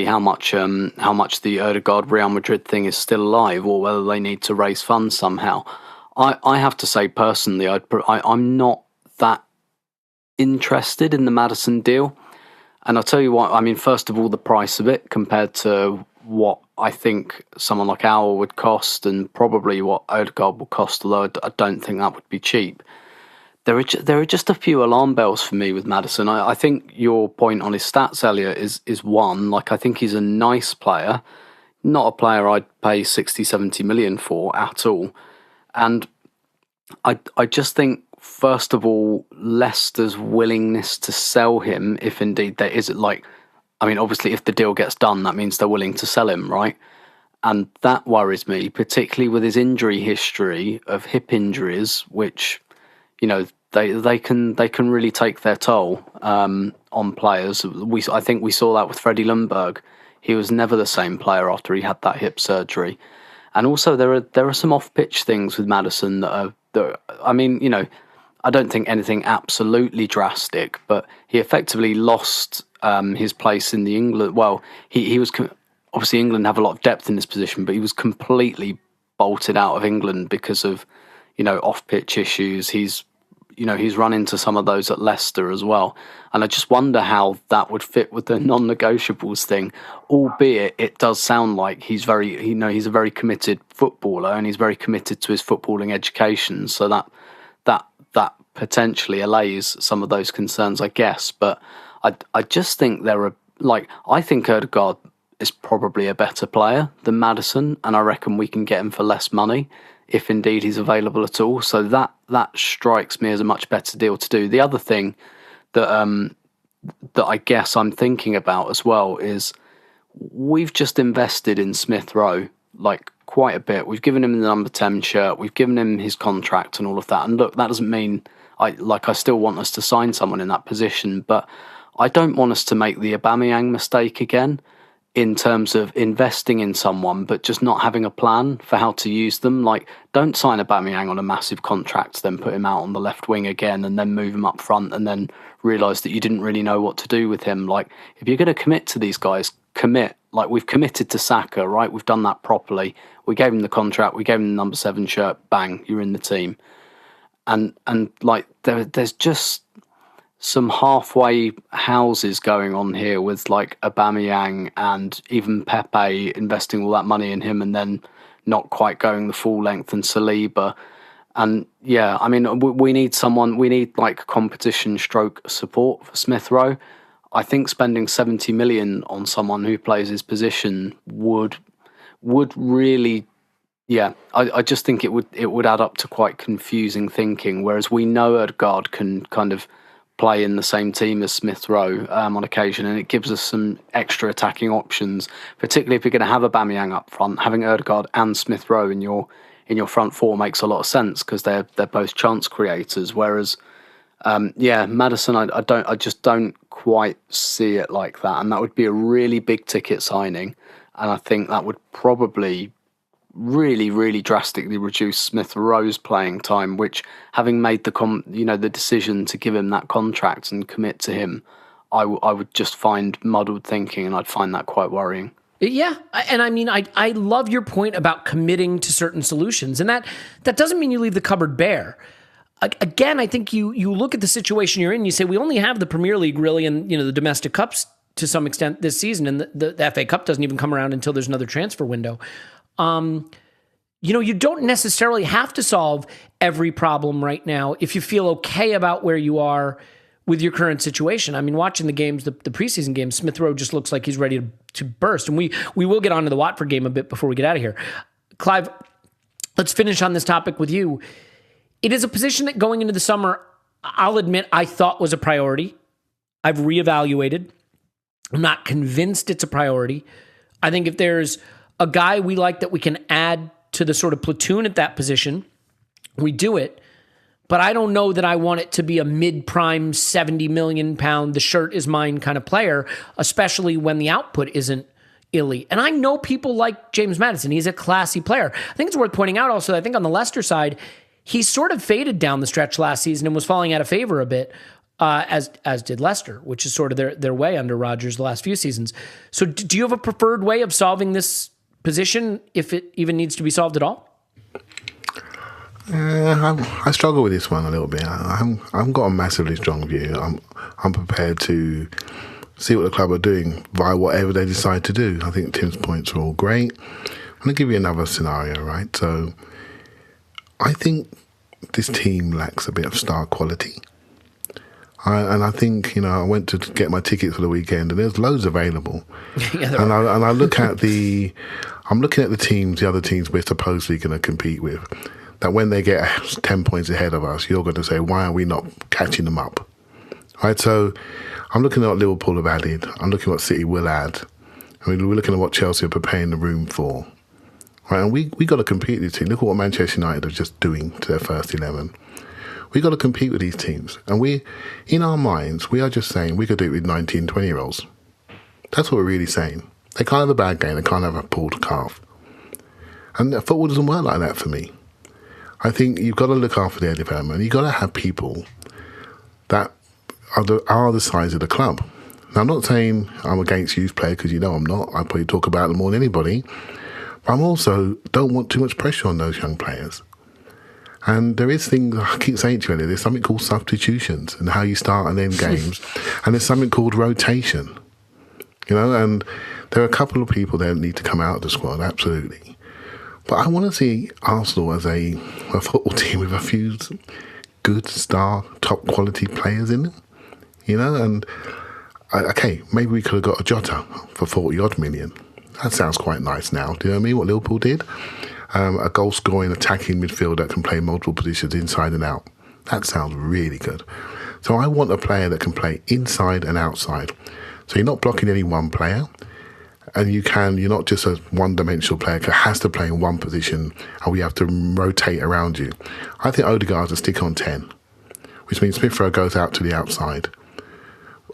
how much the Odegaard Real Madrid thing is still alive, or whether they need to raise funds somehow. I have to say personally, I'm not that interested in the Maddison deal, and I'll tell you what. I mean, first of all, the price of it compared to what I think someone like Owl would cost, and probably what Odegaard will cost. Although I don't think that would be cheap. There are just a few alarm bells for me with Maddison. I think your point on his stats, Elliot, is one. Like, I think he's a nice player, not a player I'd pay 60, 70 million for at all. And I just think, first of all, Leicester's willingness to sell him, if indeed there is, obviously if the deal gets done, that means they're willing to sell him, right? And that worries me, particularly with his injury history of hip injuries, which, they can really take their toll on players. I think we saw that with Freddie Ljungberg. He was never the same player after he had that hip surgery. And also there are some off-pitch things with Maddison that I don't think anything absolutely drastic, but he effectively lost his place in the England. Well, he was obviously England have a lot of depth in this position, but he was completely bolted out of England because of off-pitch issues. He's run into some of those at Leicester as well. And I just wonder how that would fit with the non-negotiables thing, albeit it does sound like he's a very committed footballer, and he's very committed to his footballing education. So that potentially allays some of those concerns, I guess. But I just think I think Odegaard is probably a better player than Maddison, and I reckon we can get him for less money, if indeed he's available at all. So that strikes me as a much better deal to do. The other thing that I guess I'm thinking about as well is we've just invested in Smith Rowe, quite a bit. We've given him the number 10 shirt, we've given him his contract and all of that. And look, that doesn't mean I still want us to sign someone in that position, but I don't want us to make the Aubameyang mistake again, in terms of investing in someone but just not having a plan for how to use them. Don't sign Aubameyang on a massive contract, then put him out on the left wing again, and then move him up front, and then realise that you didn't really know what to do with him. If you're going to commit to these guys, commit. We've committed to Saka, right? We've done that properly. We gave him the contract, we gave him the number 7 shirt, bang, you're in the team. And there's just some halfway houses going on here with Aubameyang and even Pepe investing all that money in him and then not quite going the full length, and Saliba. And yeah, I mean, we need competition stroke support for Smith Rowe. I think spending 70 million on someone who plays his position would really, yeah, I just think it would add up to quite confusing thinking, whereas we know Odegaard can kind of play in the same team as Smith Rowe on occasion, and it gives us some extra attacking options, particularly if you're going to have Aubameyang up front. Having Odegaard and Smith Rowe in your front four makes a lot of sense because they're both chance creators. Whereas, Maddison, I just don't quite see it like that, and that would be a really big ticket signing, and I think that would probably really, really drastically reduced Smith Rowe's playing time, which, having made the decision to give him that contract and commit to him, I would just find muddled thinking, and I'd find that quite worrying. Yeah, and I mean, I love your point about committing to certain solutions, and that doesn't mean you leave the cupboard bare. Again, I think you look at the situation you're in, you say, we only have the Premier League really and the domestic cups to some extent this season, and the FA Cup doesn't even come around until there's another transfer window. You don't necessarily have to solve every problem right now if you feel okay about where you are with your current situation. I mean, watching the games, the preseason games, Smith Rowe just looks like he's ready to burst. And we will get on to the Watford game a bit before we get out of here. Clive, let's finish on this topic with you. It is a position that going into the summer, I'll admit, I thought was a priority. I've reevaluated. I'm not convinced it's a priority. I think if there's a guy we like that we can add to the sort of platoon at that position, we do it. But I don't know that I want it to be a mid-prime 70 million pound, the shirt is mine kind of player, especially when the output isn't elite. And I know people like James Maddison. He's a classy player. I think it's worth pointing out also, I think on the Leicester side, he sort of faded down the stretch last season and was falling out of favor a bit, as did Leicester, which is sort of their way under Rodgers the last few seasons. So do you have a preferred way of solving this position, if it even needs to be solved at all? I struggle with this one a little bit. I haven't got a massively strong view. I'm prepared to see what the club are doing via whatever they decide to do. I think Tim's points are all great. I'm going to give you another scenario, right? So I think this team lacks a bit of star quality. I think, I went to get my tickets for the weekend and there's loads available. Yeah, and I look at I'm looking at the other teams we're supposedly going to compete with, that when they get 10 points ahead of us, you're going to say, why are we not catching them up? Right? So I'm looking at what Liverpool have added. I'm looking at what City will add. I mean, we're looking at what Chelsea are preparing the room for. Right? And we got to compete with these teams. Look at what Manchester United are just doing to their first 11. We got to compete with these teams. And in our minds, we are just saying we could do it with 19, 20-year-olds. That's what we're really saying. They can't have a bad game. They can't have a pulled calf. And football doesn't work like that for me. I think you've got to look after their development. You've got to have people that are the size of the club. Now, I'm not saying I'm against youth players, because I'm not. I probably talk about them more than anybody. But I'm also don't want too much pressure on those young players. And there is things, I keep saying to you, there's something called substitutions and how you start and end games. And there's something called rotation. And there are a couple of people that need to come out of the squad, absolutely. But I want to see Arsenal as a football team with a few good star, top quality players in them. And okay, maybe we could have got a Jota for 40-odd million. That sounds quite nice now. Do you know what I mean? What Liverpool did? A goal-scoring, attacking midfielder that can play multiple positions inside and out. That sounds really good. So I want a player that can play inside and outside. So you're not blocking any one player, and you're not just a one-dimensional player who has to play in one position and we have to rotate around you. I think Odegaard's a stick-on 10, which means Smith Rowe goes out to the outside.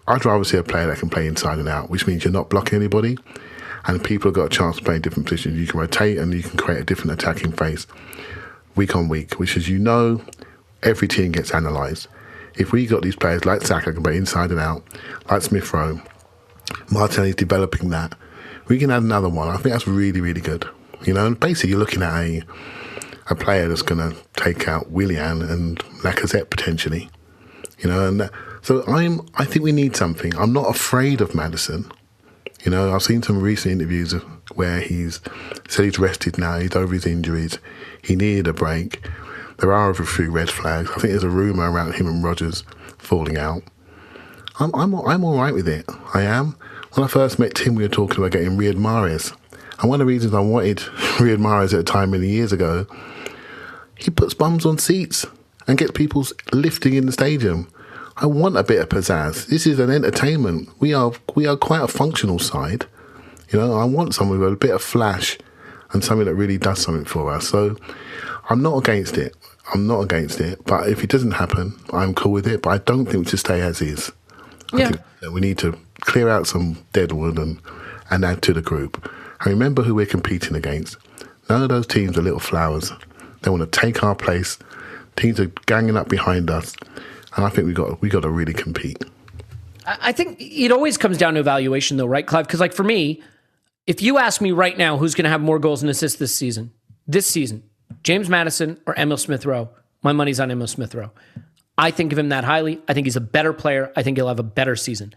I'd rather see a player that can play inside and out, which means you're not blocking anybody, and people have got a chance to play in different positions. You can rotate and you can create a different attacking phase week on week, which, as you know, every team gets analysed. If we got these players like Saka can play inside and out, like Smith Rowe, Martinez developing that, we can add another one. I think that's really, really good. And basically you're looking at a player that's going to take out Willian and Lacazette potentially. And so I think we need something. I'm not afraid of Maddison. I've seen some recent interviews where he's said he's rested now, he's over his injuries, he needed a break. There are a few red flags. I think there's a rumour around him and Rodgers falling out. I'm all right with it. I am. When I first met Tim, we were talking about getting Guimaraes. And one of the reasons I wanted Guimaraes at a time many years ago, he puts bums on seats and gets people lifting in the stadium. I want a bit of pizzazz. This is an entertainment. We are quite a functional side. I want someone with a bit of flash and something that really does something for us. So I'm not against it. But if it doesn't happen, I'm cool with it. But I don't think we should stay as is. I think that we need to clear out some dead wood and add to the group. And remember who we're competing against. None of those teams are little flowers. They want to take our place. Teams are ganging up behind us, and I think we got to really compete. I think it always comes down to evaluation, though, right, Clive? Because, like, for me, if you ask me right now who's going to have more goals and assists this season, James Maddison or Emil Smith-Rowe, my money's on Emil Smith-Rowe. I think of him that highly. I think he's a better player. I think he'll have a better season.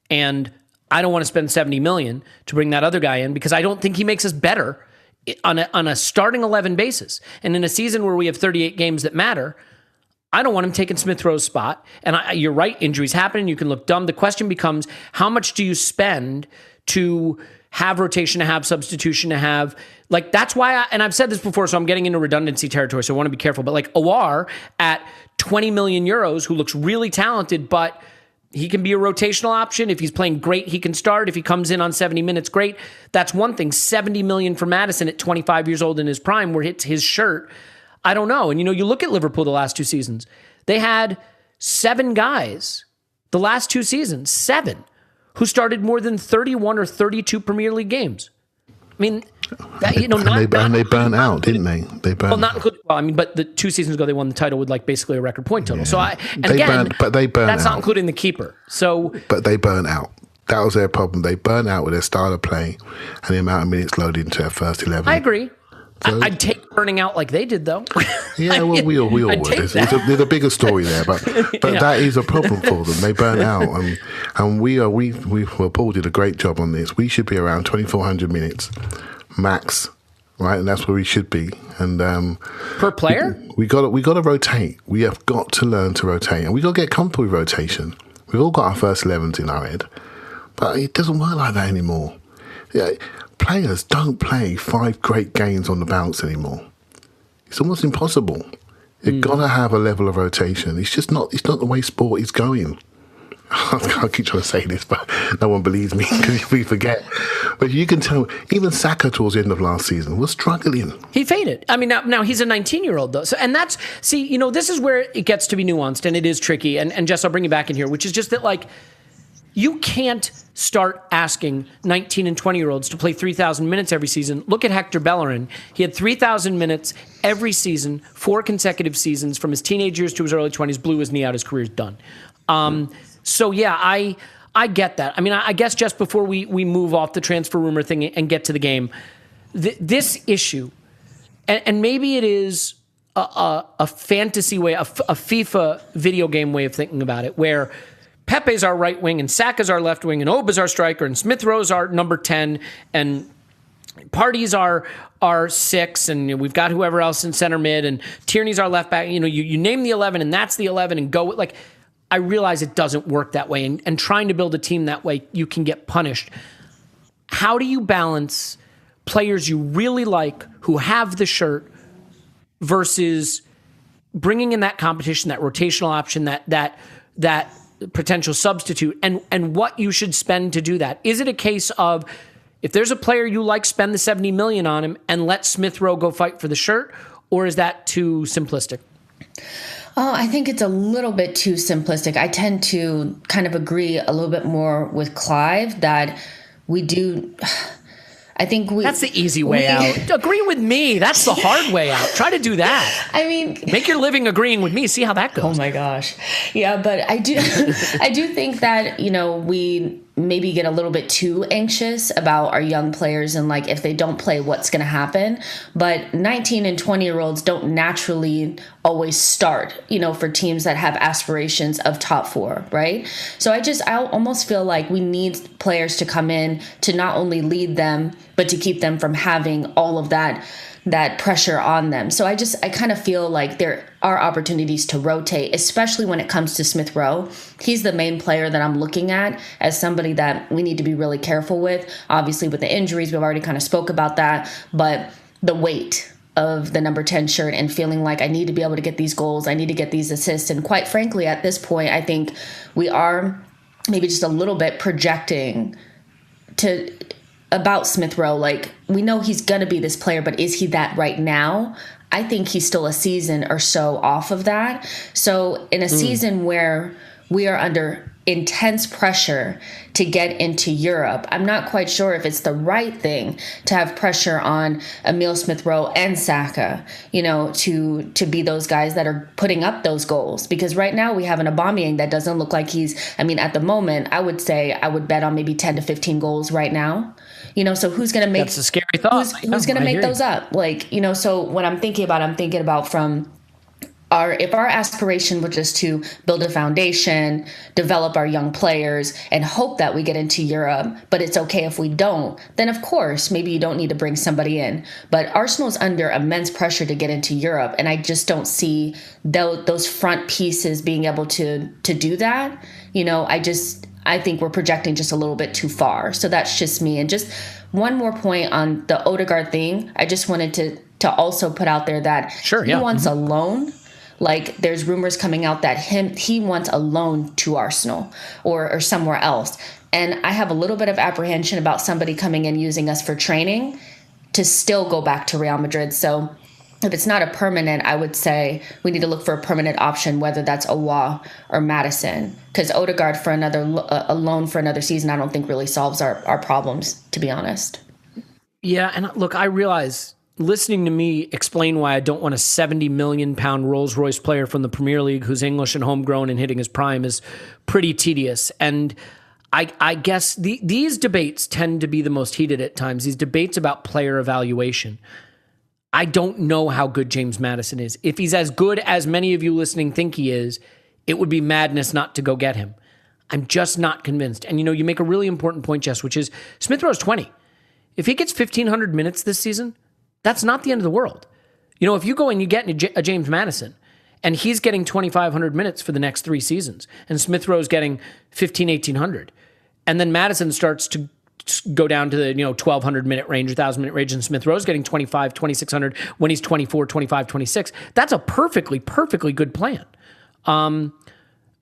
And I don't want to spend $70 million to bring that other guy in because I don't think he makes us better on a starting 11 basis. And in a season where we have 38 games that matter, I don't want him taking Smith-Rowe's spot. And you're right, injuries happen. You can look dumb. The question becomes, how much do you spend to have rotation, to have substitution, to have, like, that's why and I've said this before, so I'm getting into redundancy territory, so I want to be careful. But like Awar at 20 million euros, who looks really talented, but he can be a rotational option. If he's playing great, he can start. If he comes in on 70 minutes, great. That's one thing. 70 million for Maddison at 25 years old in his prime, where it's his shirt. I don't know. And, you look at Liverpool the last 2 seasons. They had 7 guys the last 2 seasons, 7, who started more than 31 or 32 Premier League games. I mean, that, they burned out, didn't they? They burned. But the 2 seasons ago they won the title with like basically a record point total. Yeah. So they burned that's out. not including the keeper. So, but they burned out. That was their problem. They burned out with their style of play and the amount of minutes loaded into their first 11. I agree. So, I'd take burning out like they did, though. Yeah, well, we all would. There's a bigger story there, but yeah. That is a problem for them. They burn out, and Paul did a great job on this. We should be around 2,400 minutes max, right? And that's where we should be. And per player, we got to rotate. We have got to learn to rotate, and we got to get comfortable with rotation. We've all got our first 11s in our head, but it doesn't work like that anymore. Yeah. Players don't play 5 great games on the bounce anymore. It's almost impossible. You've got to have a level of rotation. It's not the way sport is going. I keep trying to say this, but no one believes me because we forget. But you can tell, even Saka towards the end of last season was struggling. He faded. I mean, now he's a 19-year-old, though. So, and that's, this is where it gets to be nuanced, and it is tricky. And Jess, I'll bring you back in here, which is just that, like, you can't start asking 19 and 20-year-olds to play 3,000 minutes every season. Look at Hector Bellerin. He had 3,000 minutes every season, 4 consecutive seasons, from his teenage years to his early 20s, blew his knee out, his career's done. So, yeah, I get that. I mean, I guess just before we move off the transfer rumor thing and get to the game, this issue, and maybe it is a fantasy way, a FIFA video game way of thinking about it, where Pepe's our right wing, and Saka's our left wing, and Oba's our striker, and Smith-Rowe's our number 10, and Partey's our 6, and we've got whoever else in center mid, and Tierney's our left back. You name the 11, and that's the 11, and go. Like, I realize it doesn't work that way, and trying to build a team that way, you can get punished. How do you balance players you really like who have the shirt versus bringing in that competition, that rotational option, that potential substitute, and what you should spend to do that? Is it a case of, if there's a player you like, spend the $70 million on him and let Smith-Rowe go fight for the shirt, or is that too simplistic? Oh, I think it's a little bit too simplistic. I tend to kind of agree a little bit more with Clive that we do. I think that's the easy way out. Agree with me. That's the hard way out. Try to do that. I mean, make your living agreeing with me. See how that goes. Oh my gosh. Yeah, but I do think that, we maybe get a little bit too anxious about our young players and, like, if they don't play, what's going to happen. But 19 and 20-year-olds don't naturally always start, for teams that have aspirations of top 4, right? So I almost feel like we need players to come in to not only lead them, but to keep them from having all of that pressure on them. So I kind of feel like there are opportunities to rotate, especially when it comes to Smith-Rowe. He's the main player that I'm looking at as somebody that we need to be really careful with. Obviously, with the injuries, we've already kind of spoke about that, but the weight of the number 10 shirt and feeling like I need to be able to get these goals, I need to get these assists. And quite frankly, at this point, I think we are maybe just a little bit projecting about Smith-Rowe. Like, we know he's going to be this player, but is he that right now? I think he's still a season or so off of that. So in a season where we are under intense pressure to get into Europe. I'm not quite sure if it's the right thing to have pressure on Emile Smith-Rowe and Saka, to be those guys that are putting up those goals. Because right now we have an Aubameyang that doesn't look like at the moment, I would say I would bet on maybe 10 to 15 goals right now. So who's going to make... That's a scary thought. Who's going to make those up? So when I'm thinking about from... If our aspiration was just to build a foundation, develop our young players, and hope that we get into Europe, but it's okay if we don't, then of course, maybe you don't need to bring somebody in. But Arsenal's under immense pressure to get into Europe, and I just don't see those front pieces being able to do that. I think we're projecting just a little bit too far. So that's just me. And just one more point on the Odegaard thing. I just wanted to also put out there that he wants a loan. There's rumors coming out that he wants a loan to Arsenal or somewhere else. And I have a little bit of apprehension about somebody coming in using us for training to still go back to Real Madrid. So if it's not a permanent, I would say we need to look for a permanent option, whether that's Awa or Maddison. Because Odegaard for a loan for another season, I don't think really solves our problems, to be honest. Yeah, and look, I realize... listening to me explain why I don't want a 70 million pound Rolls-Royce player from the Premier League who's English and homegrown and hitting his prime is pretty tedious. And I guess these debates tend to be the most heated at times, these debates about player evaluation. I don't know how good James Maddison is. If he's as good as many of you listening think he is, it would be madness not to go get him. I'm just not convinced. And you make a really important point, Jess, which is Smith-Rowe's 20. If he gets 1,500 minutes this season, that's not the end of the world. If you go and you get a James Maddison and he's getting 2,500 minutes for the next 3 seasons and Smith-Rowe's getting 1,800, and then Maddison starts to go down to the 1,200 minute range, 1,000 minute range, and Smith-Rowe's getting 25, 2,600 when he's 24, 25, 26. That's a perfectly good plan. So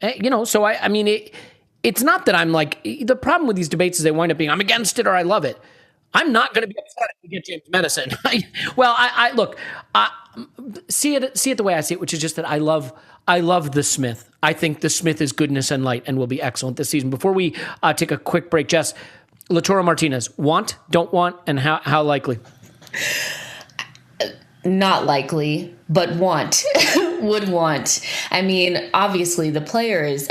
it's not that I'm the problem with these debates is they wind up being I'm against it or I love it. I'm not going to be upset if we get James Maddison. See it the way I see it, which is just that I love the Smith. I think the Smith is goodness and light and will be excellent this season. Before we take a quick break, Jess, Lautaro Martinez, don't want, and how likely? Not likely, but want. Would want. Obviously the player is,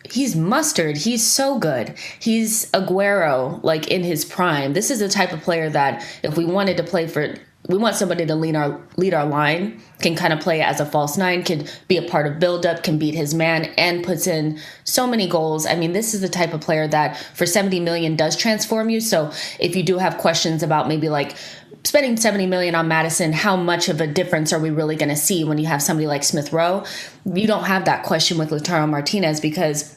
he's mustard. He's so good. He's Aguero, in his prime. This is the type of player that if we wanted to play we want somebody to lead our line, can kind of play as a false nine, can be a part of build-up, can beat his man, and puts in so many goals. This is the type of player that for 70 million does transform you. So if you do have questions about maybe spending 70 million on Maddison, how much of a difference are we really going to see when you have somebody like Smith-Rowe? You don't have that question with Lautaro Martinez because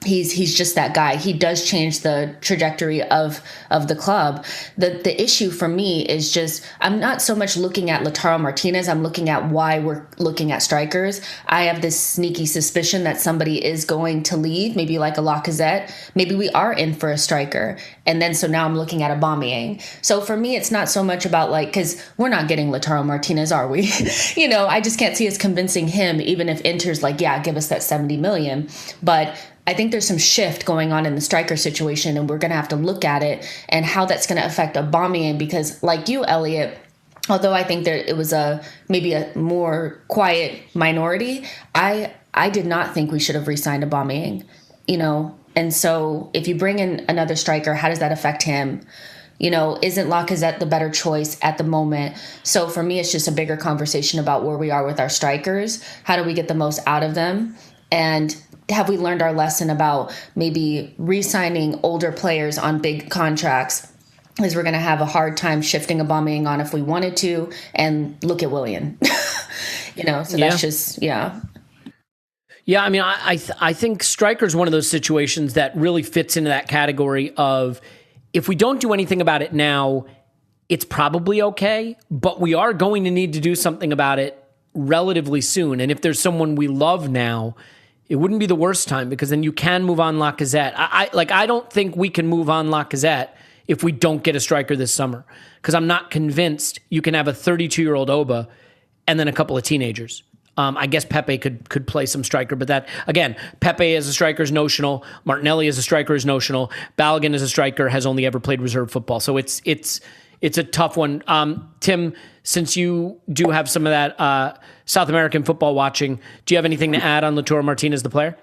he's just that guy. He does change the trajectory of the club. The issue for me is just I'm not so much looking at Lautaro Martinez. I'm looking at why we're looking at strikers. I have this sneaky suspicion that somebody is going to leave, maybe like a Lacazette. Maybe we are in for a striker. And then so now I'm looking at Aubameyang. So for me, it's not so much about because we're not getting Lautaro Martinez, are we? I just can't see us convincing him, even if Inter's give us that 70 million. But I think there's some shift going on in the striker situation, and we're going to have to look at it and how that's going to affect Aubameyang because, like you, Elliot, although I think that it was maybe a more quiet minority, I did not think we should have re-signed Aubameyang, And so if you bring in another striker, how does that affect him? Isn't Lacazette the better choice at the moment? So for me, it's just a bigger conversation about where we are with our strikers. How do we get the most out of them? And have we learned our lesson about maybe re-signing older players on big contracts? Because we're going to have a hard time shifting Aubameyang on if we wanted to. And look at Willian. That's just, Yeah, I think striker's one of those situations that really fits into that category of if we don't do anything about it now, it's probably okay, but we are going to need to do something about it relatively soon. And if there's someone we love now, it wouldn't be the worst time because then you can move on Lacazette. I don't think we can move on Lacazette if we don't get a striker this summer because I'm not convinced you can have a 32-year-old Oba and then a couple of teenagers. I guess Pepe could play some striker, but that, again, Pepe as a striker is notional. Martinelli as a striker is notional. Balogun as a striker has only ever played reserve football. So it's a tough one. Tim, since you do have some of that South American football watching, do you have anything to add on Lautaro Martinez, the player?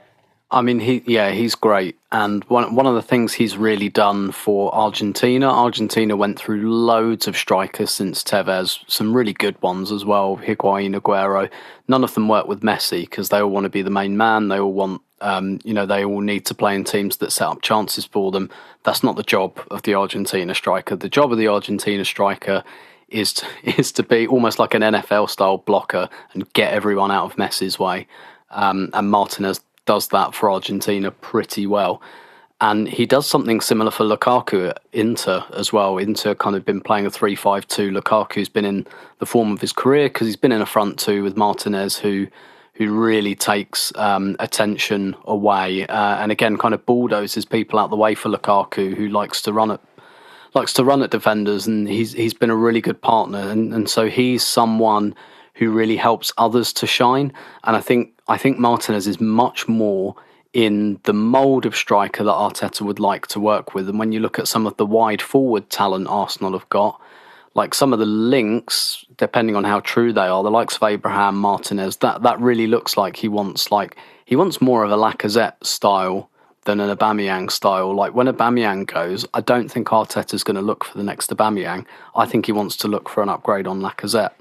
I mean, he's great. And one of the things he's really done for Argentina went through loads of strikers since Tevez, some really good ones as well, Higuain, Aguero. None of them work with Messi because they all want to be the main man. They all want, they all need to play in teams that set up chances for them. That's not the job of the Argentina striker. The job of the Argentina striker is to be almost like an NFL-style blocker and get everyone out of Messi's way. And Martinez does that for Argentina pretty well. And he does something similar for Lukaku at Inter as well. Inter kind of been playing a 3-5-2. Lukaku's been in the form of his career because he's been in a front two with Martinez who really takes attention away and again kind of bulldozes people out the way for Lukaku, who likes to run at defenders, and he's been a really good partner, and so he's someone who really helps others to shine. And I think Martinez is much more in the mould of striker that Arteta would like to work with. And when you look at some of the wide forward talent Arsenal have got, like some of the links, depending on how true they are, the likes of Abraham, Martinez, that really looks like he wants more of a Lacazette style than an Aubameyang style. Like when Aubameyang goes, I don't think Arteta's going to look for the next Aubameyang. I think he wants to look for an upgrade on Lacazette.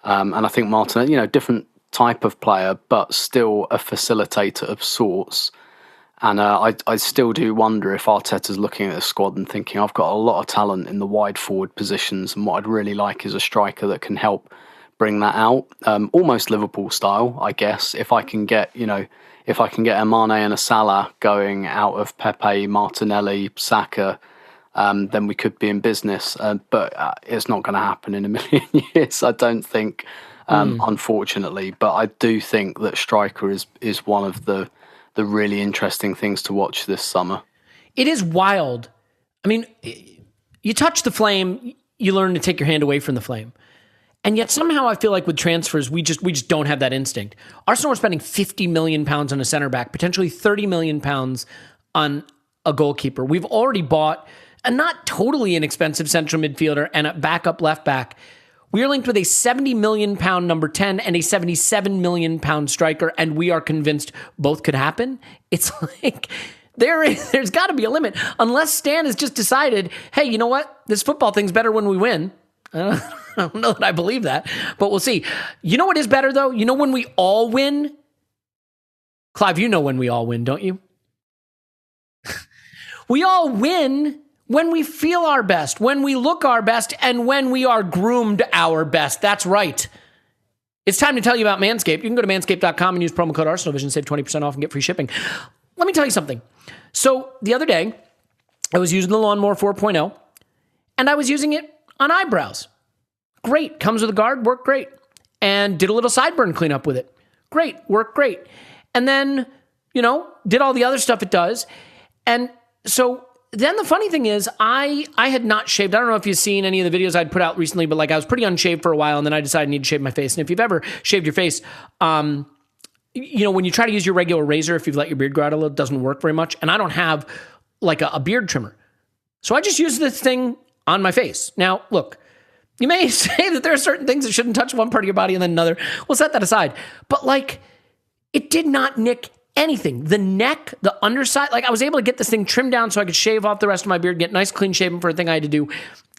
And I think Martinez, different type of player, but still a facilitator of sorts. And I still do wonder if Arteta's looking at the squad and thinking, I've got a lot of talent in the wide forward positions, and what I'd really like is a striker that can help bring that out. Almost Liverpool style, I guess. If I can get a Mane and a Salah going out of Pepe, Martinelli, Saka, then we could be in business. But it's not going to happen in a million years, I don't think, unfortunately. But I do think that striker is one of the really interesting things to watch this summer. It is wild. I mean, you touch the flame, you learn to take your hand away from the flame. And yet somehow I feel like with transfers, we just don't have that instinct. Arsenal are spending £50 million on a center back, potentially £30 million on a goalkeeper. We've already bought a not totally inexpensive central midfielder and a backup left back. We are linked with a £70 million number 10 and a £77 million striker, and we are convinced both could happen. It's like there's got to be a limit, unless Stan has just decided, hey, you know what? This football thing's better when we win. I don't know that I believe that, but we'll see. You know what is better, though? You know when we all win? Clive, you know when we all win, don't you? We all win when we feel our best, when we look our best, and when we are groomed our best. That's right. It's time to tell you about Manscaped. You can go to manscaped.com and use promo code ArsenalVision, save 20% off and get free shipping. Let me tell you something. So the other day, I was using the Lawnmower 4.0, and I was using it on eyebrows. Great. Comes with a guard. Worked great. And did a little sideburn cleanup with it. Great. Worked great. And then, did all the other stuff it does. And so then the funny thing is, I had not shaved. I don't know if you've seen any of the videos I'd put out recently, but I was pretty unshaved for a while, and then I decided I need to shave my face. And if you've ever shaved your face, when you try to use your regular razor, if you've let your beard grow out a little, it doesn't work very much. And I don't have a beard trimmer. So I just use this thing on my face. Now, look, you may say that there are certain things that shouldn't touch one part of your body and then another. We'll set that aside. But it did not nick anything. The neck, the underside, I was able to get this thing trimmed down so I could shave off the rest of my beard, get nice clean shaven for a thing I had to do.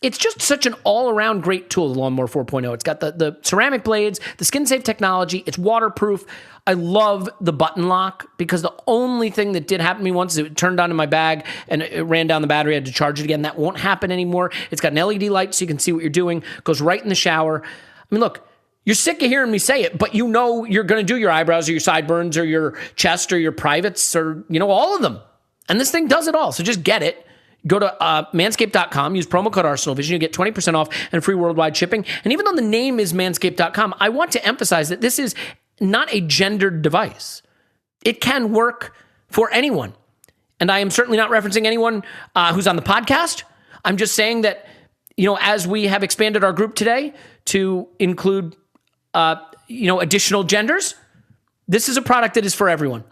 It's just such an all-around great tool, the Lawnmower 4.0. It's got the ceramic blades, the skin-safe technology. It's waterproof. I love the button lock because the only thing that did happen to me once is it turned on in my bag and it ran down the battery. I had to charge it again. That won't happen anymore. It's got an LED light so you can see what you're doing. Goes right in the shower. I mean, look, you're sick of hearing me say it, but you're going to do your eyebrows or your sideburns or your chest or your privates or, all of them. And this thing does it all. So just get it. Go to manscaped.com, use promo code ArsenalVision, you get 20% off and free worldwide shipping. And even though the name is manscaped.com, I want to emphasize that this is not a gendered device. It can work for anyone. And I am certainly not referencing anyone who's on the podcast. I'm just saying that, as we have expanded our group today to include additional genders. This is a product that is for everyone.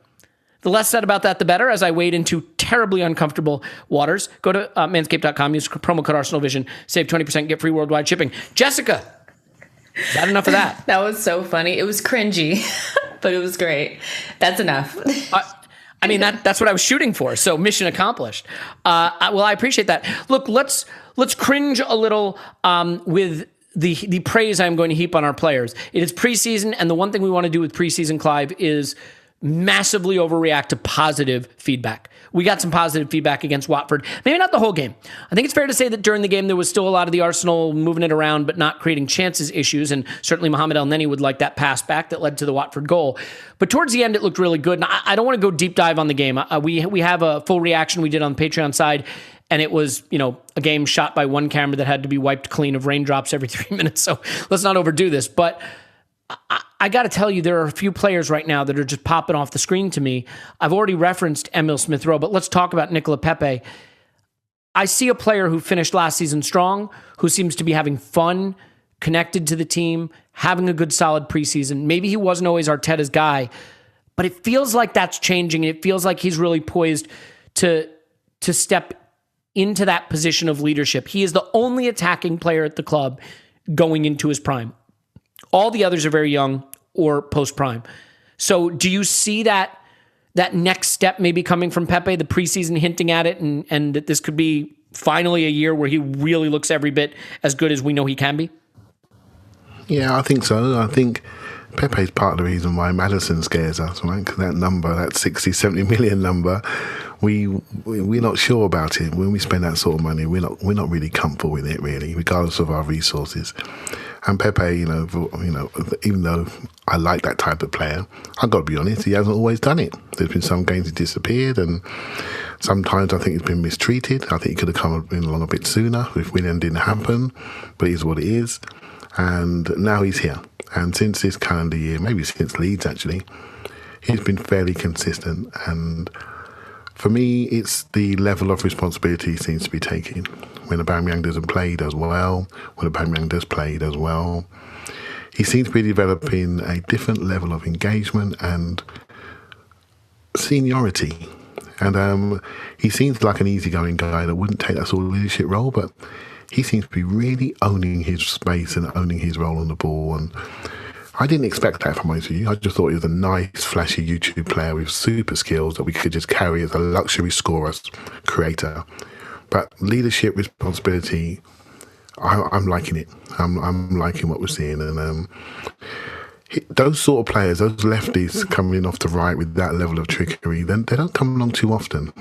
The less said about that, the better. As I wade into terribly uncomfortable waters, go to manscaped.com, use promo code ArsenalVision, save 20%, get free worldwide shipping. Jessica, is that enough of that? That was so funny. It was cringy, but it was great. That's enough. That's what I was shooting for. So mission accomplished. I appreciate that. Look, let's cringe a little with the praise I'm going to heap on our players. It is preseason, and the one thing we want to do with preseason, Clive, is massively overreact to positive feedback. We got some positive feedback against Watford. Maybe not the whole game. I think it's fair to say that during the game there was still a lot of the Arsenal moving it around but not creating chances issues, and certainly Mohamed El Neni would like that pass back that led to the Watford goal. But towards the end it looked really good, and I don't want to go deep dive on the game. We have a full reaction we did on the Patreon side, and it was, a game shot by one camera that had to be wiped clean of raindrops every 3 minutes, so let's not overdo this. But I got to tell you, there are a few players right now that are just popping off the screen to me. I've already referenced Emil Smith-Rowe, but let's talk about Nicola Pepe. I see a player who finished last season strong, who seems to be having fun, connected to the team, having a good solid preseason. Maybe he wasn't always Arteta's guy, but it feels like that's changing. It feels like he's really poised to step into that position of leadership. He is the only attacking player at the club going into his prime. All the others are very young or post-prime. So do you see that next step maybe coming from Pepe, the preseason hinting at it, and that this could be finally a year where he really looks every bit as good as we know he can be? Yeah, I think so. I think Pepe's part of the reason why Maddison scares us, right? Because that number, that 60, 70 million number, we're not sure about it. When we spend that sort of money, we're not really comfortable with it, really, regardless of our resources. And Pepe, even though I like that type of player, I've got to be honest, he hasn't always done it. There's been some games he disappeared, and sometimes I think he's been mistreated. I think he could have come along a bit sooner if winning didn't happen, but it is what it is. And now he's here. And since this calendar year, maybe since Leeds actually, he's been fairly consistent. And for me, it's the level of responsibility he seems to be taking. When Aubameyang doesn't play, he does well. When Aubameyang does play, he does well. He seems to be developing a different level of engagement and seniority. And he seems like an easygoing guy that wouldn't take that sort of leadership role, but he seems to be really owning his space and owning his role on the ball. And I didn't expect that, if I'm honest with you. I just thought he was a nice, flashy YouTube player with super skills that we could just carry as a luxury scorer, creator. But leadership, responsibility, I'm liking it. I'm liking what we're seeing. And those sort of players, those lefties coming off the right with that level of trickery, then they don't come along too often.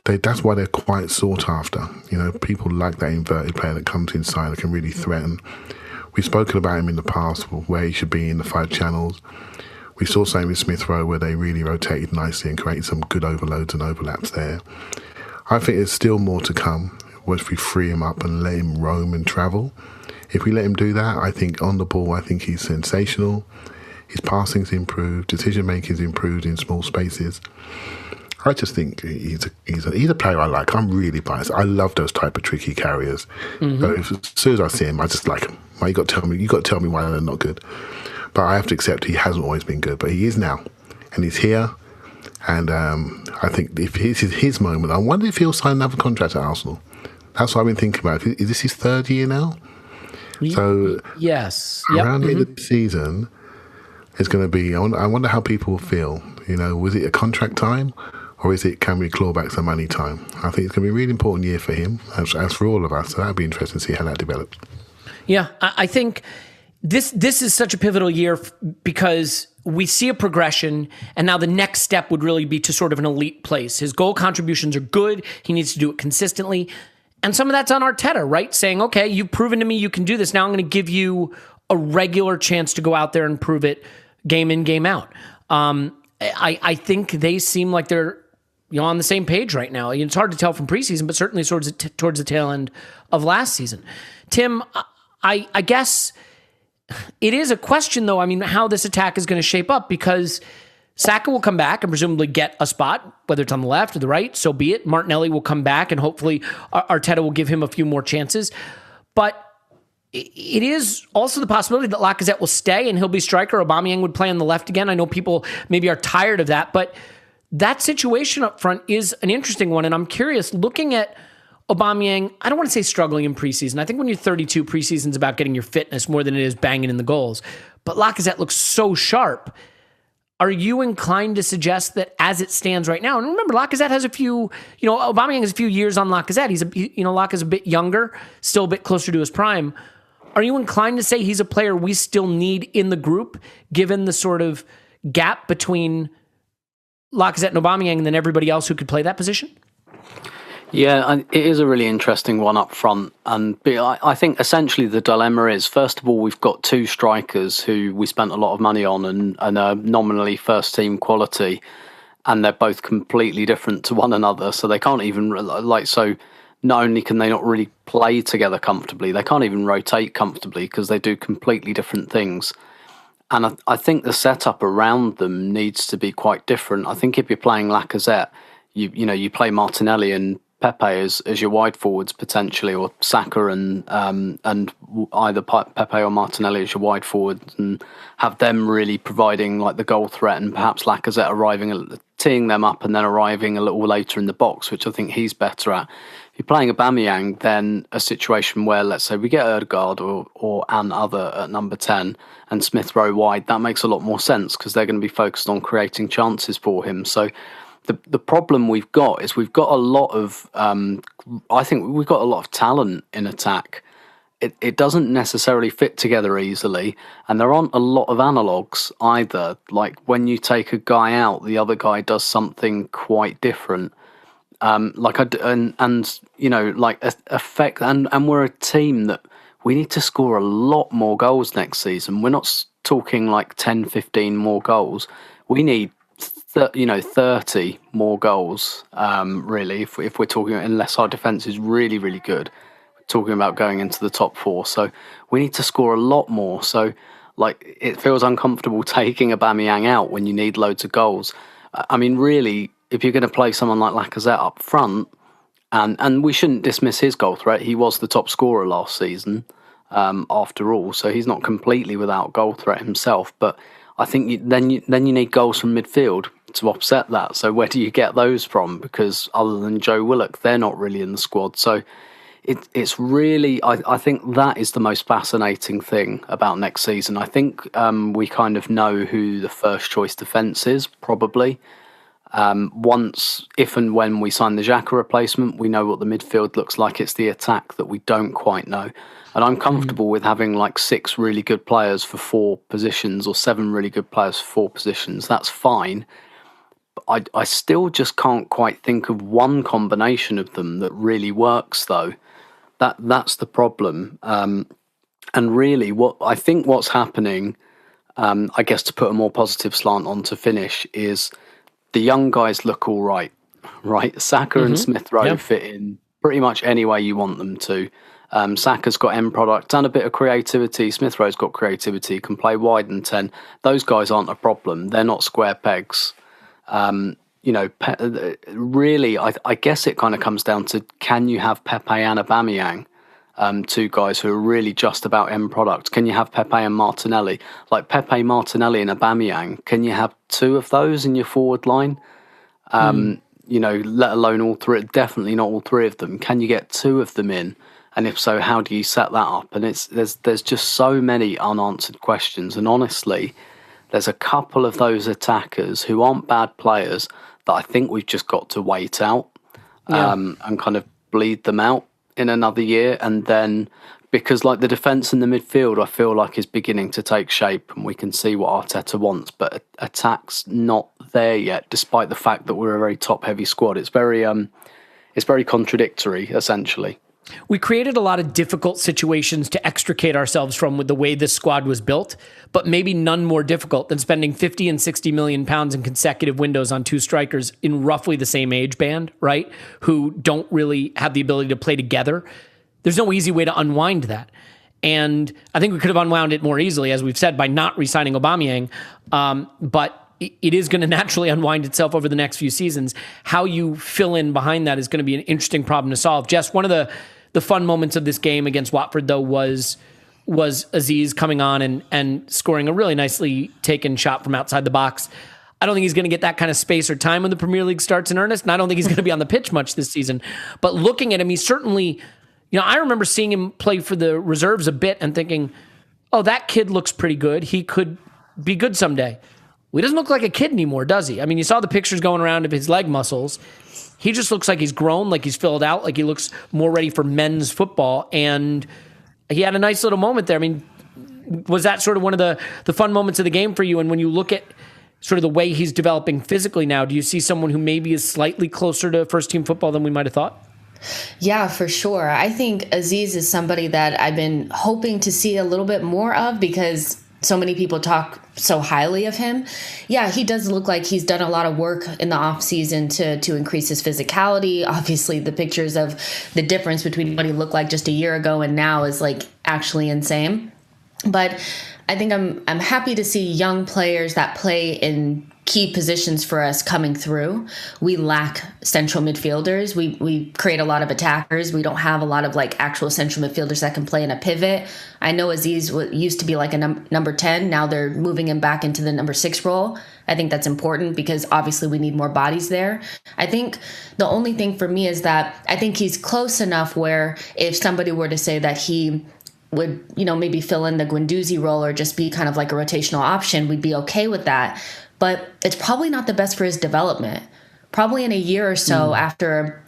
That's why they're quite sought after. People like that inverted player that comes inside that can really threaten. We've spoken about him in the past, where he should be in the 5 channels. We saw something with Smith-Rowe where they really rotated nicely and created some good overloads and overlaps there. I think there's still more to come once we free him up and let him roam and travel. If we let him do that, I think on the ball, I think he's sensational. His passing's improved, decision-making's improved in small spaces. I just think he's a player I like. I'm really biased. I love those type of tricky carriers. Mm-hmm. So as soon as I see him, I just like him. You got to tell me why they're not good. But I have to accept he hasn't always been good, but he is now, and he's here. And I think if this is his moment, I wonder if he'll sign another contract at Arsenal. That's what I've been thinking about. Is this his 3rd year now? So yes, around the end of the season, it's going to be. I wonder how people will feel. Was it a contract time? Or is it, can we claw back some money time? I think it's going to be a really important year for him, as for all of us. So that'd be interesting to see how that develops. Yeah, I think this is such a pivotal year because we see a progression, and now the next step would really be to sort of an elite place. His goal contributions are good. He needs to do it consistently. And some of that's on Arteta, right? Saying, okay, you've proven to me you can do this. Now I'm going to give you a regular chance to go out there and prove it game in, game out. I think they seem like they're on the same page right now. It's hard to tell from preseason, but certainly towards the tail end of last season. Tim, I guess it is a question, though, how this attack is going to shape up, because Saka will come back and presumably get a spot, whether it's on the left or the right, so be it. Martinelli will come back, and hopefully Arteta will give him a few more chances. But it is also the possibility that Lacazette will stay and he'll be striker. Aubameyang would play on the left again. I know people maybe are tired of that, but that situation up front is an interesting one. And I'm curious, looking at Aubameyang, I don't want to say struggling in preseason. I think when you're 32, preseason's about getting your fitness more than it is banging in the goals. But Lacazette looks so sharp. Are you inclined to suggest that as it stands right now, and remember, Lacazette has a few, Aubameyang has a few years on Lacazette. Lacazette's a bit younger, still a bit closer to his prime. Are you inclined to say he's a player we still need in the group, given the sort of gap between Lacazette and Aubameyang and then everybody else who could play that position? Yeah, and it is a really interesting one up front. And I think essentially the dilemma is, first of all, we've got two strikers who we spent a lot of money on and are nominally first team quality. And they're both completely different to one another. So they can't even, not only can they not really play together comfortably, they can't even rotate comfortably because they do completely different things. And I think the setup around them needs to be quite different. I think if you're playing Lacazette, you play Martinelli and Pepe as your wide forwards potentially, or Saka and either Pepe or Martinelli as your wide forwards, and have them really providing like the goal threat, and perhaps Lacazette teeing them up and then arriving a little later in the box, which I think he's better at. If you're playing Aubameyang, then a situation where, let's say, we get Odegaard or an other at number 10 and Smith Rowe wide, that makes a lot more sense because they're going to be focused on creating chances for him. So the problem we've got is we've got a lot of, I think we've got a lot of talent in attack. It doesn't necessarily fit together easily, and there aren't a lot of analogues either. Like when you take a guy out, the other guy does something quite different. Affect, and we're a team that we need to score a lot more goals next season. We're not talking like 10, 15 more goals. We need 30 more goals, really, if we're talking, unless our defence is really, really good. We're talking about going into the top 4. So we need to score a lot more. So, it feels uncomfortable taking Aubameyang out when you need loads of goals. I mean, really, if you're going to play someone like Lacazette up front, and we shouldn't dismiss his goal threat. He was the top scorer last season, after all, so he's not completely without goal threat himself. But I think then you need goals from midfield to offset that. So where do you get those from? Because other than Joe Willock, they're not really in the squad. So it's really, I think that is the most fascinating thing about next season. I think we kind of know who the first choice defence is, probably. If and when we sign the Xhaka replacement, we know what the midfield looks like. It's the attack that we don't quite know. And I'm comfortable with having like 6 really good players for 4 positions or 7 really good players for 4 positions. That's fine. But I still just can't quite think of one combination of them that really works, though. That's the problem. And really, what's happening, I guess to put a more positive slant on to finish, is the young guys look all right? Saka and Smith Rowe fit in pretty much any way you want them to. Saka's got end product and a bit of creativity. Smith Rowe's got creativity, can play wide and 10. Those guys aren't a problem. They're not square pegs. Really, I guess it kind of comes down to, can you have Pepe and Aubameyang, 2 guys who are really just about end product? Can you have Pepe and Martinelli? Like Pepe, Martinelli and Aubameyang, can you have 2 of those in your forward line? Let alone all 3, definitely not all 3 of them. Can you get 2 of them in? And if so, how do you set that up? And there's just so many unanswered questions. And honestly, there's a couple of those attackers who aren't bad players that I think we've just got to wait out and kind of bleed them out in another year. And then, because like the defence and the midfield, I feel like is beginning to take shape and we can see what Arteta wants, but attack's not there yet, despite the fact that we're a very top-heavy squad. It's very contradictory, essentially. We created a lot of difficult situations to extricate ourselves from with the way this squad was built, but maybe none more difficult than spending 50 and 60 million pounds in consecutive windows on 2 strikers in roughly the same age band, right? Who don't really have the ability to play together. There's no easy way to unwind that. And I think we could have unwound it more easily, as we've said, by not re-signing Aubameyang. But it is going to naturally unwind itself over the next few seasons. How you fill in behind that is going to be an interesting problem to solve. Jess, one of the fun moments of this game against Watford, though, was was Aziz coming on and scoring a really nicely taken shot from outside the box. I don't think he's going to get that kind of space or time when the Premier League starts in earnest, and I don't think he's going to be on the pitch much this season. But looking at him, he's certainly, I remember seeing him play for the reserves a bit and thinking, oh, that kid looks pretty good. He could be good someday. Well, he doesn't look like a kid anymore, does he? I mean, you saw the pictures going around of his leg muscles. He just looks like he's grown, like he's filled out, like he looks more ready for men's football. And he had a nice little moment there. I mean, was that sort of one of the fun moments of the game for you? And when you look at sort of the way he's developing physically now, do you see someone who maybe is slightly closer to first-team football than we might have thought? Yeah, for sure. I think Aziz is somebody that I've been hoping to see a little bit more of because so many people talk so highly of him. Yeah, he does look like he's done a lot of work in the offseason to increase his physicality. Obviously, the pictures of the difference between what he looked like just a year ago and now is like actually insane. But I think I'm happy to see young players that play in key positions for us coming through. We lack central midfielders. We create a lot of attackers. We don't have a lot of like actual central midfielders that can play in a pivot. I know Aziz used to be like a number 10. Now they're moving him back into the number 6 role. I think that's important because obviously we need more bodies there. I think the only thing for me is that I think he's close enough where if somebody were to say that he would, maybe fill in the Guendouzi role or just be kind of like a rotational option, we'd be okay with that. But it's probably not the best for his development. Probably in a year or so after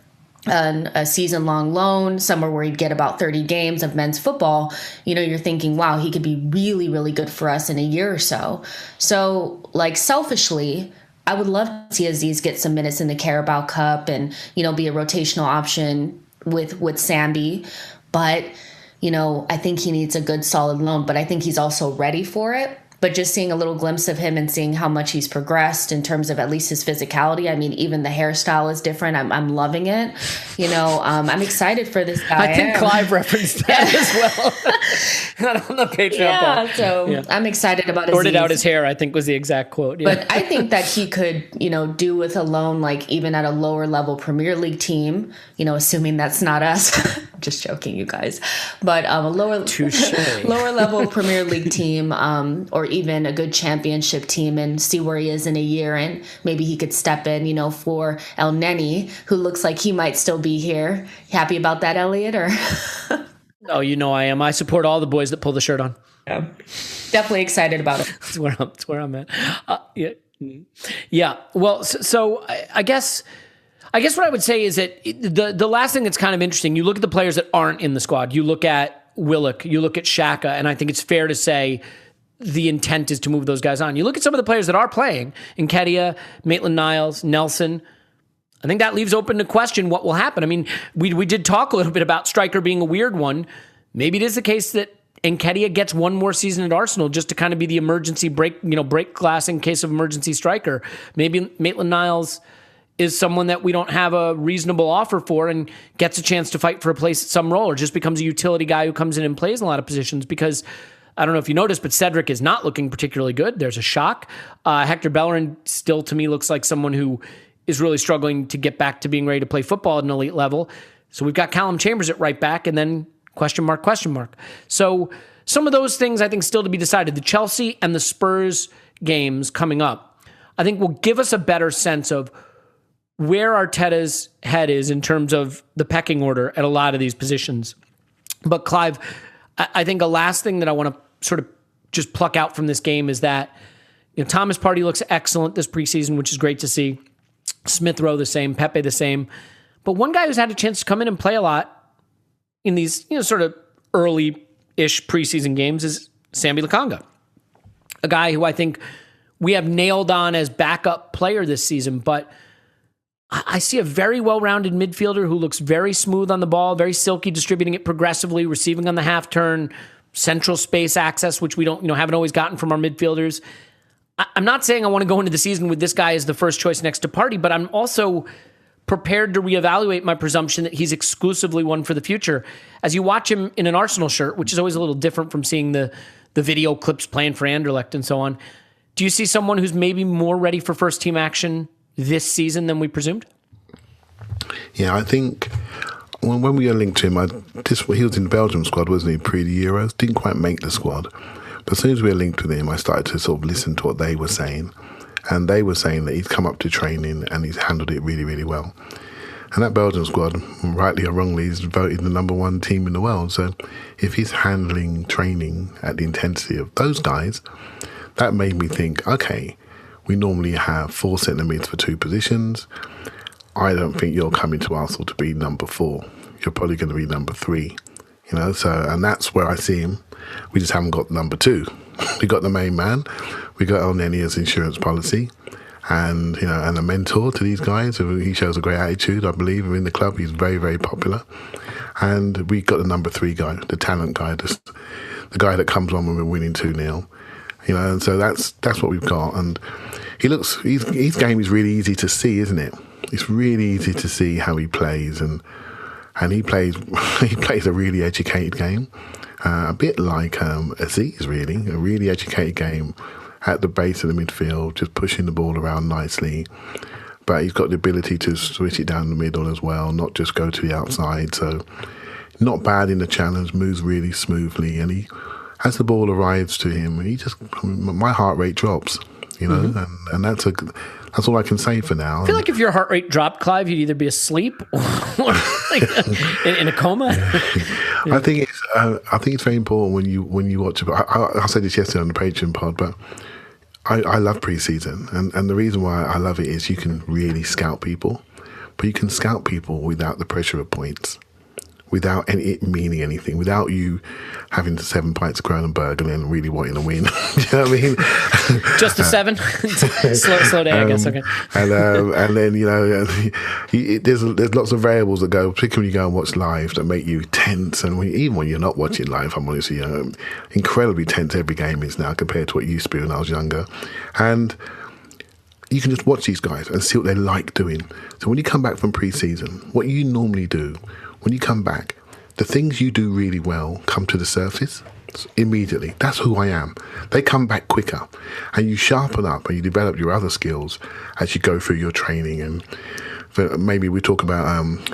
a season-long loan, somewhere where he'd get about 30 games of men's football, you're thinking, wow, he could be really, really good for us in a year or so. So, like, selfishly, I would love to see Aziz get some minutes in the Carabao Cup and, be a rotational option with Sambi. But I think he needs a good solid loan, but I think he's also ready for it. But just seeing a little glimpse of him and seeing how much he's progressed in terms of at least his phicality. I mean, even the hairstyle is different. I'm loving it. I'm excited for this guy. I think Clive referenced that as well on the Patreon. So I'm excited about his sorted out his hair, I think was the exact quote. Yeah. But I think that he could, do with a loan, like even at a lower level Premier League team, assuming that's not us. Just joking, you guys. But a lower level Premier League team, or even a good championship team, and see where he is in a year, and maybe he could step in, for El Neni, who looks like he might still be here. Happy about that, Elliot? Or oh, I am. I support all the boys that pull the shirt on. Yeah, definitely excited about it. That's where I'm at. Yeah. Well, so I guess what I would say is that the last thing that's kind of interesting, you look at the players that aren't in the squad. You look at Willock, you look at Xhaka, and I think it's fair to say the intent is to move those guys on. You look at some of the players that are playing, Nketiah, Maitland-Niles, Nelson. I think that leaves open to question what will happen. I mean, we did talk a little bit about striker being a weird one. Maybe it is the case that Nketiah gets one more season at Arsenal just to kind of be the emergency break glass in case of emergency striker. Maybe Maitland-Niles is someone that we don't have a reasonable offer for and gets a chance to fight for a place at some role, or just becomes a utility guy who comes in and plays in a lot of positions. Because I don't know if you noticed, but Cedric is not looking particularly good. There's a shock. Hector Bellerin still, to me, looks like someone who is really struggling to get back to being ready to play football at an elite level. So we've got Callum Chambers at right back, and then question mark. So some of those things I think still to be decided. The Chelsea and the Spurs games coming up, I think will give us a better sense of where Arteta's head is in terms of the pecking order at a lot of these positions. But Clive, I think a last thing that I want to sort of just pluck out from this game is that Thomas Partey looks excellent this preseason, which is great to see. Smith Rowe the same, Pepe the same. But one guy who's had a chance to come in and play a lot in these sort of early-ish preseason games is Sambi Lokonga, a guy who I think we have nailed on as backup player this season, but I see a very well-rounded midfielder who looks very smooth on the ball, very silky, distributing it progressively, receiving on the half turn, central space access, which we don't, haven't always gotten from our midfielders. I'm not saying I want to go into the season with this guy as the first choice next to Partey, but I'm also prepared to reevaluate my presumption that he's exclusively one for the future. As you watch him in an Arsenal shirt, which is always a little different from seeing the video clips playing for Anderlecht and so on, do you see someone who's maybe more ready for first-team action this season than we presumed? Yeah, I think when we linked to him, he was in the Belgium squad, wasn't he, pre the Euros? Didn't quite make the squad. But as soon as we were linked with him, I started to sort of listen to what they were saying. And they were saying that he's come up to training and he's handled it really, really well. And that Belgium squad, rightly or wrongly, is voted the number one team in the world. So if he's handling training at the intensity of those guys, that made me think, okay, we normally have 4 centre mids for 2 positions. I don't think you're coming to Arsenal to be number 4. You're probably going to be number 3. So, and that's where I see him. We just haven't got number 2. We got the main man. We got El Neni's insurance policy. And, and a mentor to these guys. He shows a great attitude, I believe. In the club, he's very, very popular. And we got the number 3 guy, the talent guy, the guy that comes on when we're winning 2-0. And so that's what we've got. And his game is really easy to see, isn't it? It's really easy to see how he plays, and he plays a really educated game, a bit like Aziz, really, a really educated game at the base of the midfield, just pushing the ball around nicely. But he's got the ability to switch it down the middle as well, not just go to the outside. So not bad in the challenge, moves really smoothly, and as the ball arrives to him, my heart rate drops, and that's all I can say for now. I feel like if your heart rate dropped, Clive, you'd either be asleep or in a coma. I think it's very important when you watch it. I said this yesterday on the Patreon pod, but I love pre-season, and the reason why I love it is you can really scout people, but you can scout people without the pressure of points, without it meaning anything, without you having 7 pints of Kronenberg and then really wanting to win. Do you know what I mean? Just a 7? slow day, I guess. Okay. And then, there's lots of variables that go, particularly when you go and watch live, that make you tense. And even when you're not watching live, I'm honestly, incredibly tense every game is now compared to what it used to be when I was younger. And you can just watch these guys and see what they like doing. So when you come back from pre-season, what you normally do, when you come back, the things you do really well come to the surface immediately. That's who I am. They come back quicker, and you sharpen up and you develop your other skills as you go through your training. And maybe we talk about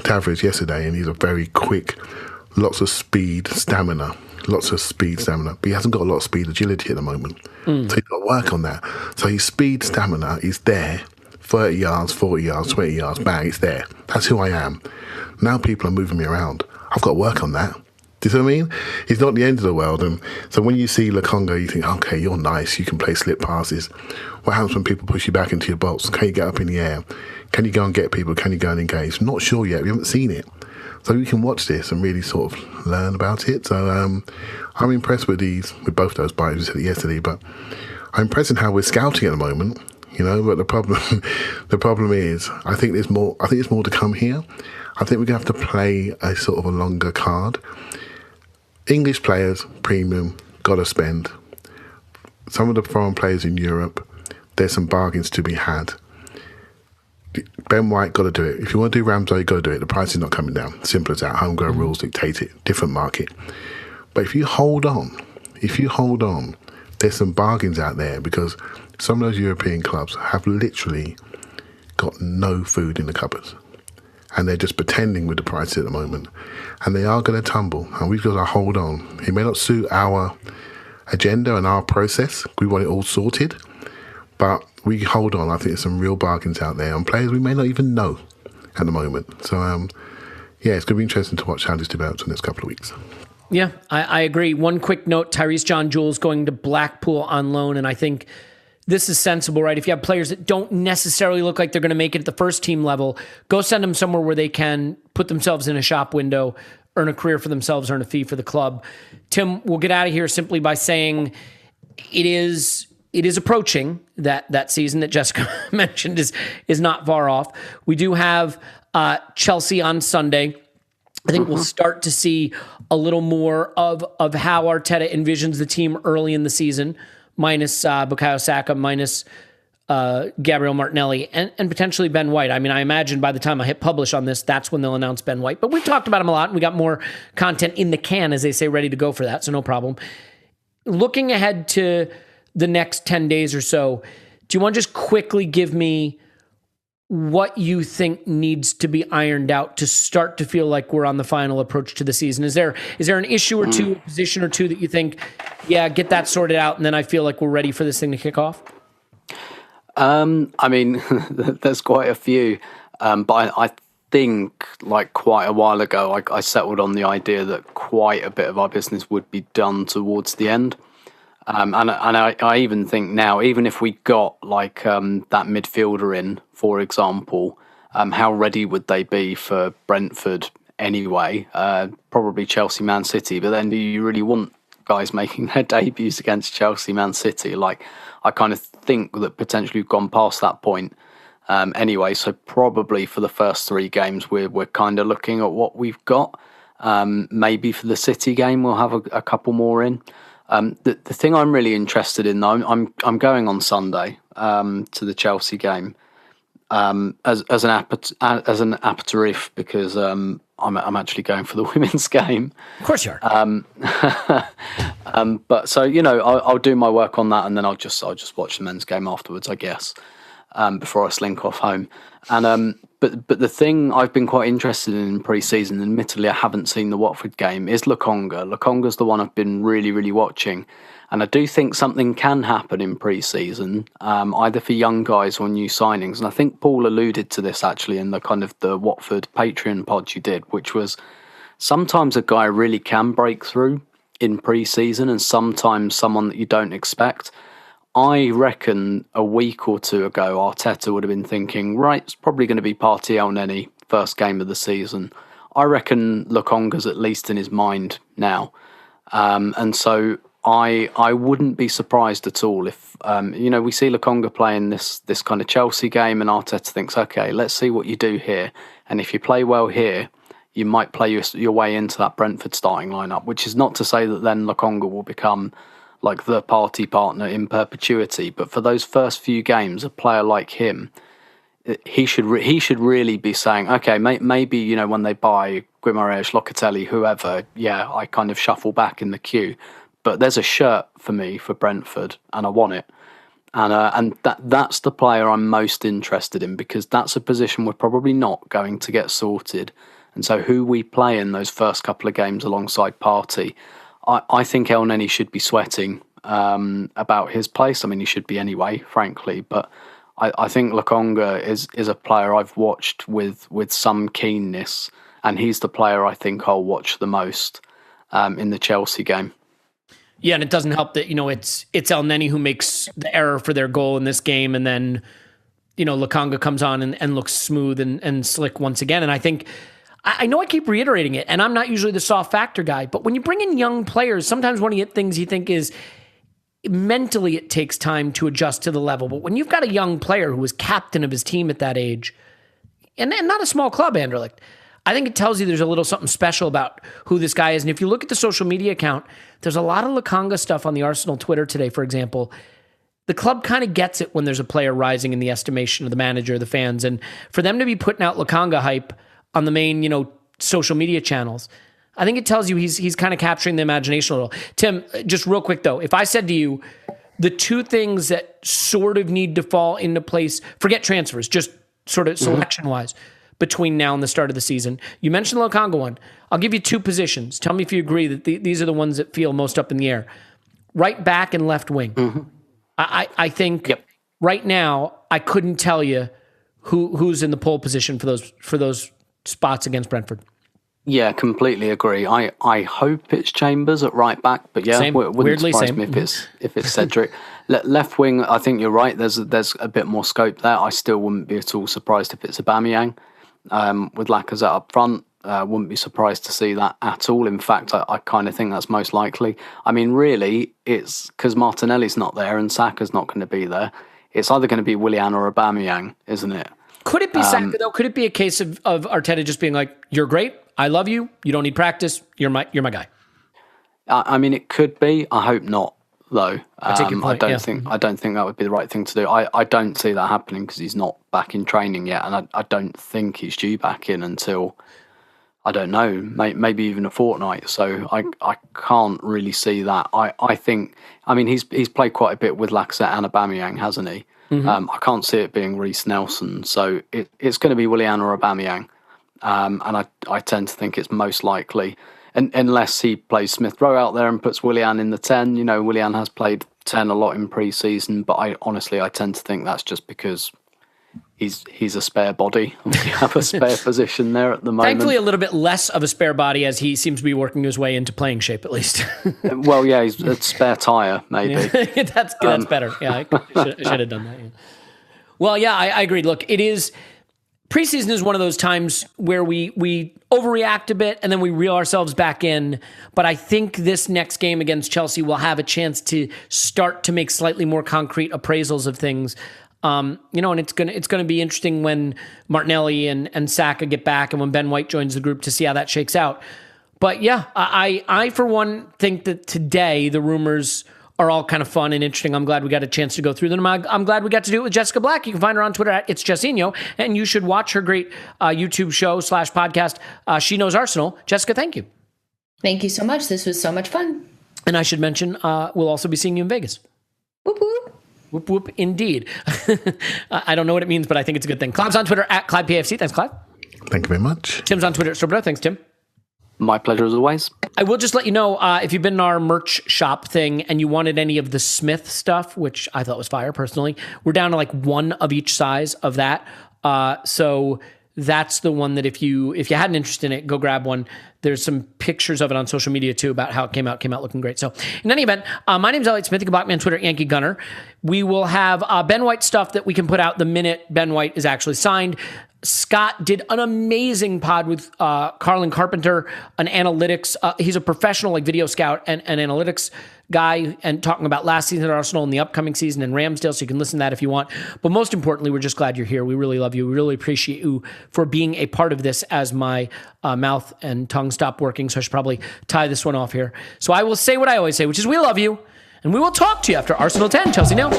Tavares yesterday, and he's a very quick, lots of speed, stamina. But he hasn't got a lot of speed, agility at the moment. So you've got to work on that. So his speed, stamina is there. 30 yards, 40 yards, 20 yards, bang, it's there. That's who I am. Now people are moving me around. I've got to work on that. Do you see what I mean? It's not the end of the world. And so when you see Lokonga, you think, okay, you're nice. You can play slip passes. What happens when people push you back into your box? Can you get up in the air? Can you go and get people? Can you go and engage? Not sure yet. We haven't seen it. So we can watch this and really sort of learn about it. So I'm impressed with both those bites. We said it yesterday, but I'm impressed in how we're scouting at the moment. But the problem is, I think there's more to come here. I think we're going to have to play a sort of a longer card. English players, premium, got to spend. Some of the foreign players in Europe, there's some bargains to be had. Ben White, got to do it. If you want to do Ramsdale, got to do it. The price is not coming down. Simple as that. Homegrown rules dictate it. Different market. But if you hold on, there's some bargains out there, because some of those European clubs have literally got no food in the cupboards. And they're just pretending with the prices at the moment. And they are going to tumble. And we've got to hold on. It may not suit our agenda and our process. We want it all sorted. But we hold on. I think there's some real bargains out there on players we may not even know at the moment. So, it's going to be interesting to watch how this develops in the next couple of weeks. Yeah, I agree. One quick note, Tyrese John-Jules going to Blackpool on loan, and I think this is sensible, right? If you have players that don't necessarily look like they're going to make it at the first team level, go send them somewhere where they can put themselves in a shop window, earn a career for themselves, earn a fee for the club. Tim, we'll get out of here simply by saying it is approaching that season that Jessica mentioned is not far off. We do have Chelsea on Sunday. I think we'll start to see a little more of how Arteta envisions the team early in the season, minus Bukayo Saka, minus Gabriel Martinelli, and potentially Ben White. I mean, I imagine by the time I hit publish on this, that's when they'll announce Ben White. But we've talked about him a lot, and we got more content in the can, as they say, ready to go for that, so no problem. Looking ahead to the next 10 days or so, do you want to just quickly give me what you think needs to be ironed out to start to feel like we're on the final approach to the season? Is there an issue or two, a position or two that you think, yeah, get that sorted out, and then I feel like we're ready for this thing to kick off? I mean, there's quite a few, but I think like quite a while ago, I settled on the idea that quite a bit of our business would be done towards the end. And I even think now, even if we got like that midfielder in, for example, how ready would they be for Brentford anyway? Probably Chelsea, Man City. But then do you really want guys making their debuts against Chelsea, Man City? Like, I kind of think that potentially we've gone past that point anyway. So probably for the first 3 games, we're kind of looking at what we've got. Maybe for the City game, we'll have a couple more in. The thing I'm really interested in, though, I'm going on Sunday to the Chelsea game as an aperitif because I'm actually going for the women's game. Of course you are. But so I'll do my work on that, and then I'll just watch the men's game afterwards, I guess, before I slink off home. And but the thing I've been quite interested in pre-season, admittedly I haven't seen the Watford game, is Lokonga. Lokonga's the one I've been really, really watching. And I do think something can happen in pre-season, either for young guys or new signings. And I think Paul alluded to this actually in the kind of the Watford Patreon pod you did, which was sometimes a guy really can break through in pre-season and sometimes someone that you don't expect. I reckon a week or two ago, Arteta would have been thinking, right, it's probably going to be Partey Elneny, first game of the season. I reckon Lokonga's at least in his mind now. And so I wouldn't be surprised at all if, we see Lokonga playing this kind of Chelsea game and Arteta thinks, okay, let's see what you do here. And if you play well here, you might play your way into that Brentford starting lineup, which is not to say that then Lokonga will become like the party partner in perpetuity. But for those first few games, a player like him, he should really be saying, okay, maybe, when they buy Guimaraes, Locatelli, whoever, yeah, I kind of shuffle back in the queue. But there's a shirt for me for Brentford, and I want it. And that's the player I'm most interested in, because that's a position we're probably not going to get sorted. And so who we play in those first couple of games alongside Partey, I think Elneny should be sweating about his place. I mean, he should be anyway, frankly. But I think Lokonga is a player I've watched with some keenness, and he's the player I think I'll watch the most in the Chelsea game. Yeah, and it doesn't help that, it's Elneny who makes the error for their goal in this game, and then, Lokonga comes on and looks smooth and slick once again. And I think, I know I keep reiterating it, and I'm not usually the soft factor guy, but when you bring in young players, sometimes one of the things you think is mentally it takes time to adjust to the level. But when you've got a young player who was captain of his team at that age, and not a small club, Anderlecht, I think it tells you there's a little something special about who this guy is. And if you look at the social media account, there's a lot of Lokonga stuff on the Arsenal Twitter today, for example. The club kind of gets it when there's a player rising in the estimation of the manager, the fans. And for them to be putting out Lokonga hype on the main, social media channels, I think it tells you he's kind of capturing the imagination a little. Tim, just real quick though, if I said to you, the two things that sort of need to fall into place, forget transfers, just sort of selection-wise, between now and the start of the season. You mentioned the Lokonga one. I'll give you two positions. Tell me if you agree that these are the ones that feel most up in the air. Right back and left wing. Mm-hmm. I think right now I couldn't tell you who's in the pole position for those spots against Brentford. Yeah, completely agree. I hope it's Chambers at right back, but yeah, wouldn't surprise me if it's Cedric. Left wing, I think you're right. There's a bit more scope there. I still wouldn't be at all surprised if it's Aubameyang. With Lacazette up front, wouldn't be surprised to see that at all. In fact, I kind of think that's most likely. I mean, really, it's because Martinelli's not there and Saka's not going to be there. It's either going to be Willian or Aubameyang, isn't it? Could it be Saka, though? Could it be a case of Arteta just being like, you're great, I love you, you don't need practice, you're my guy? I mean, it could be. I hope not, though. I take your point, I don't think that would be the right thing to do. I don't see that happening because he's not back in training yet, and I don't think he's due back in until, I don't know, maybe even a fortnight. So I can't really see that. I think, I mean, he's played quite a bit with Lacazette and Aubameyang, hasn't he? I can't see it being Reece Nelson. So it's going to be Willian or Aubameyang. And I tend to think it's most likely, unless he plays Smith Rowe out there and puts Willian in the 10. Willian has played 10 a lot in pre-season, but I tend to think that's just because he's a spare body. We have a spare position there at the moment. Thankfully, a little bit less of a spare body as he seems to be working his way into playing shape, at least. Well, yeah, he's a spare tyre, maybe. Yeah. That's better. Yeah, I should have done that. Yeah. Well, yeah, I agree. Look, it is... Preseason is one of those times where we overreact a bit and then we reel ourselves back in. But I think this next game against Chelsea will have a chance to start to make slightly more concrete appraisals of things. And it's gonna be interesting when Martinelli and Saka get back and when Ben White joins the group to see how that shakes out. But yeah, I for one think that today the rumors are all kind of fun and interesting. I'm glad we got a chance to go through them. I'm glad we got to do it with Jessica Black. You can find her on Twitter at It's Jessinho, and you should watch her great YouTube show / podcast, She Knows Arsenal. Jessica, thank you. Thank you so much. This was so much fun. And I should mention, we'll also be seeing you in Vegas. Whoop, whoop. Whoop, whoop, indeed. I don't know what it means, but I think it's a good thing. Clive's on Twitter at ClivePFC. Thanks, Clive. Thank you very much. Tim's on Twitter at Strawberry. Thanks, Tim. My pleasure as always. I will just let you know, if you've been in our merch shop thing and you wanted any of the Smith stuff, which I thought was fire personally, we're down to like one of each size of that. So that's the one that if you had an interest in it, go grab one. There's some pictures of it on social media too about how it came out looking great. So in any event, my name's Elliot Smith. You can block me on Twitter, Yankee Gunner. We will have Ben White stuff that we can put out the minute Ben White is actually signed. Scott did an amazing pod with Carlin Carpenter, an analytics. He's a professional video scout and analytics guy, and talking about last season at Arsenal and the upcoming season in Ramsdale, so you can listen to that if you want. But most importantly, we're just glad you're here. We really love you. We really appreciate you for being a part of this as my mouth and tongue stop working, so I should probably tie this one off here. So I will say what I always say, which is we love you, and we will talk to you after Arsenal 10, Chelsea 0.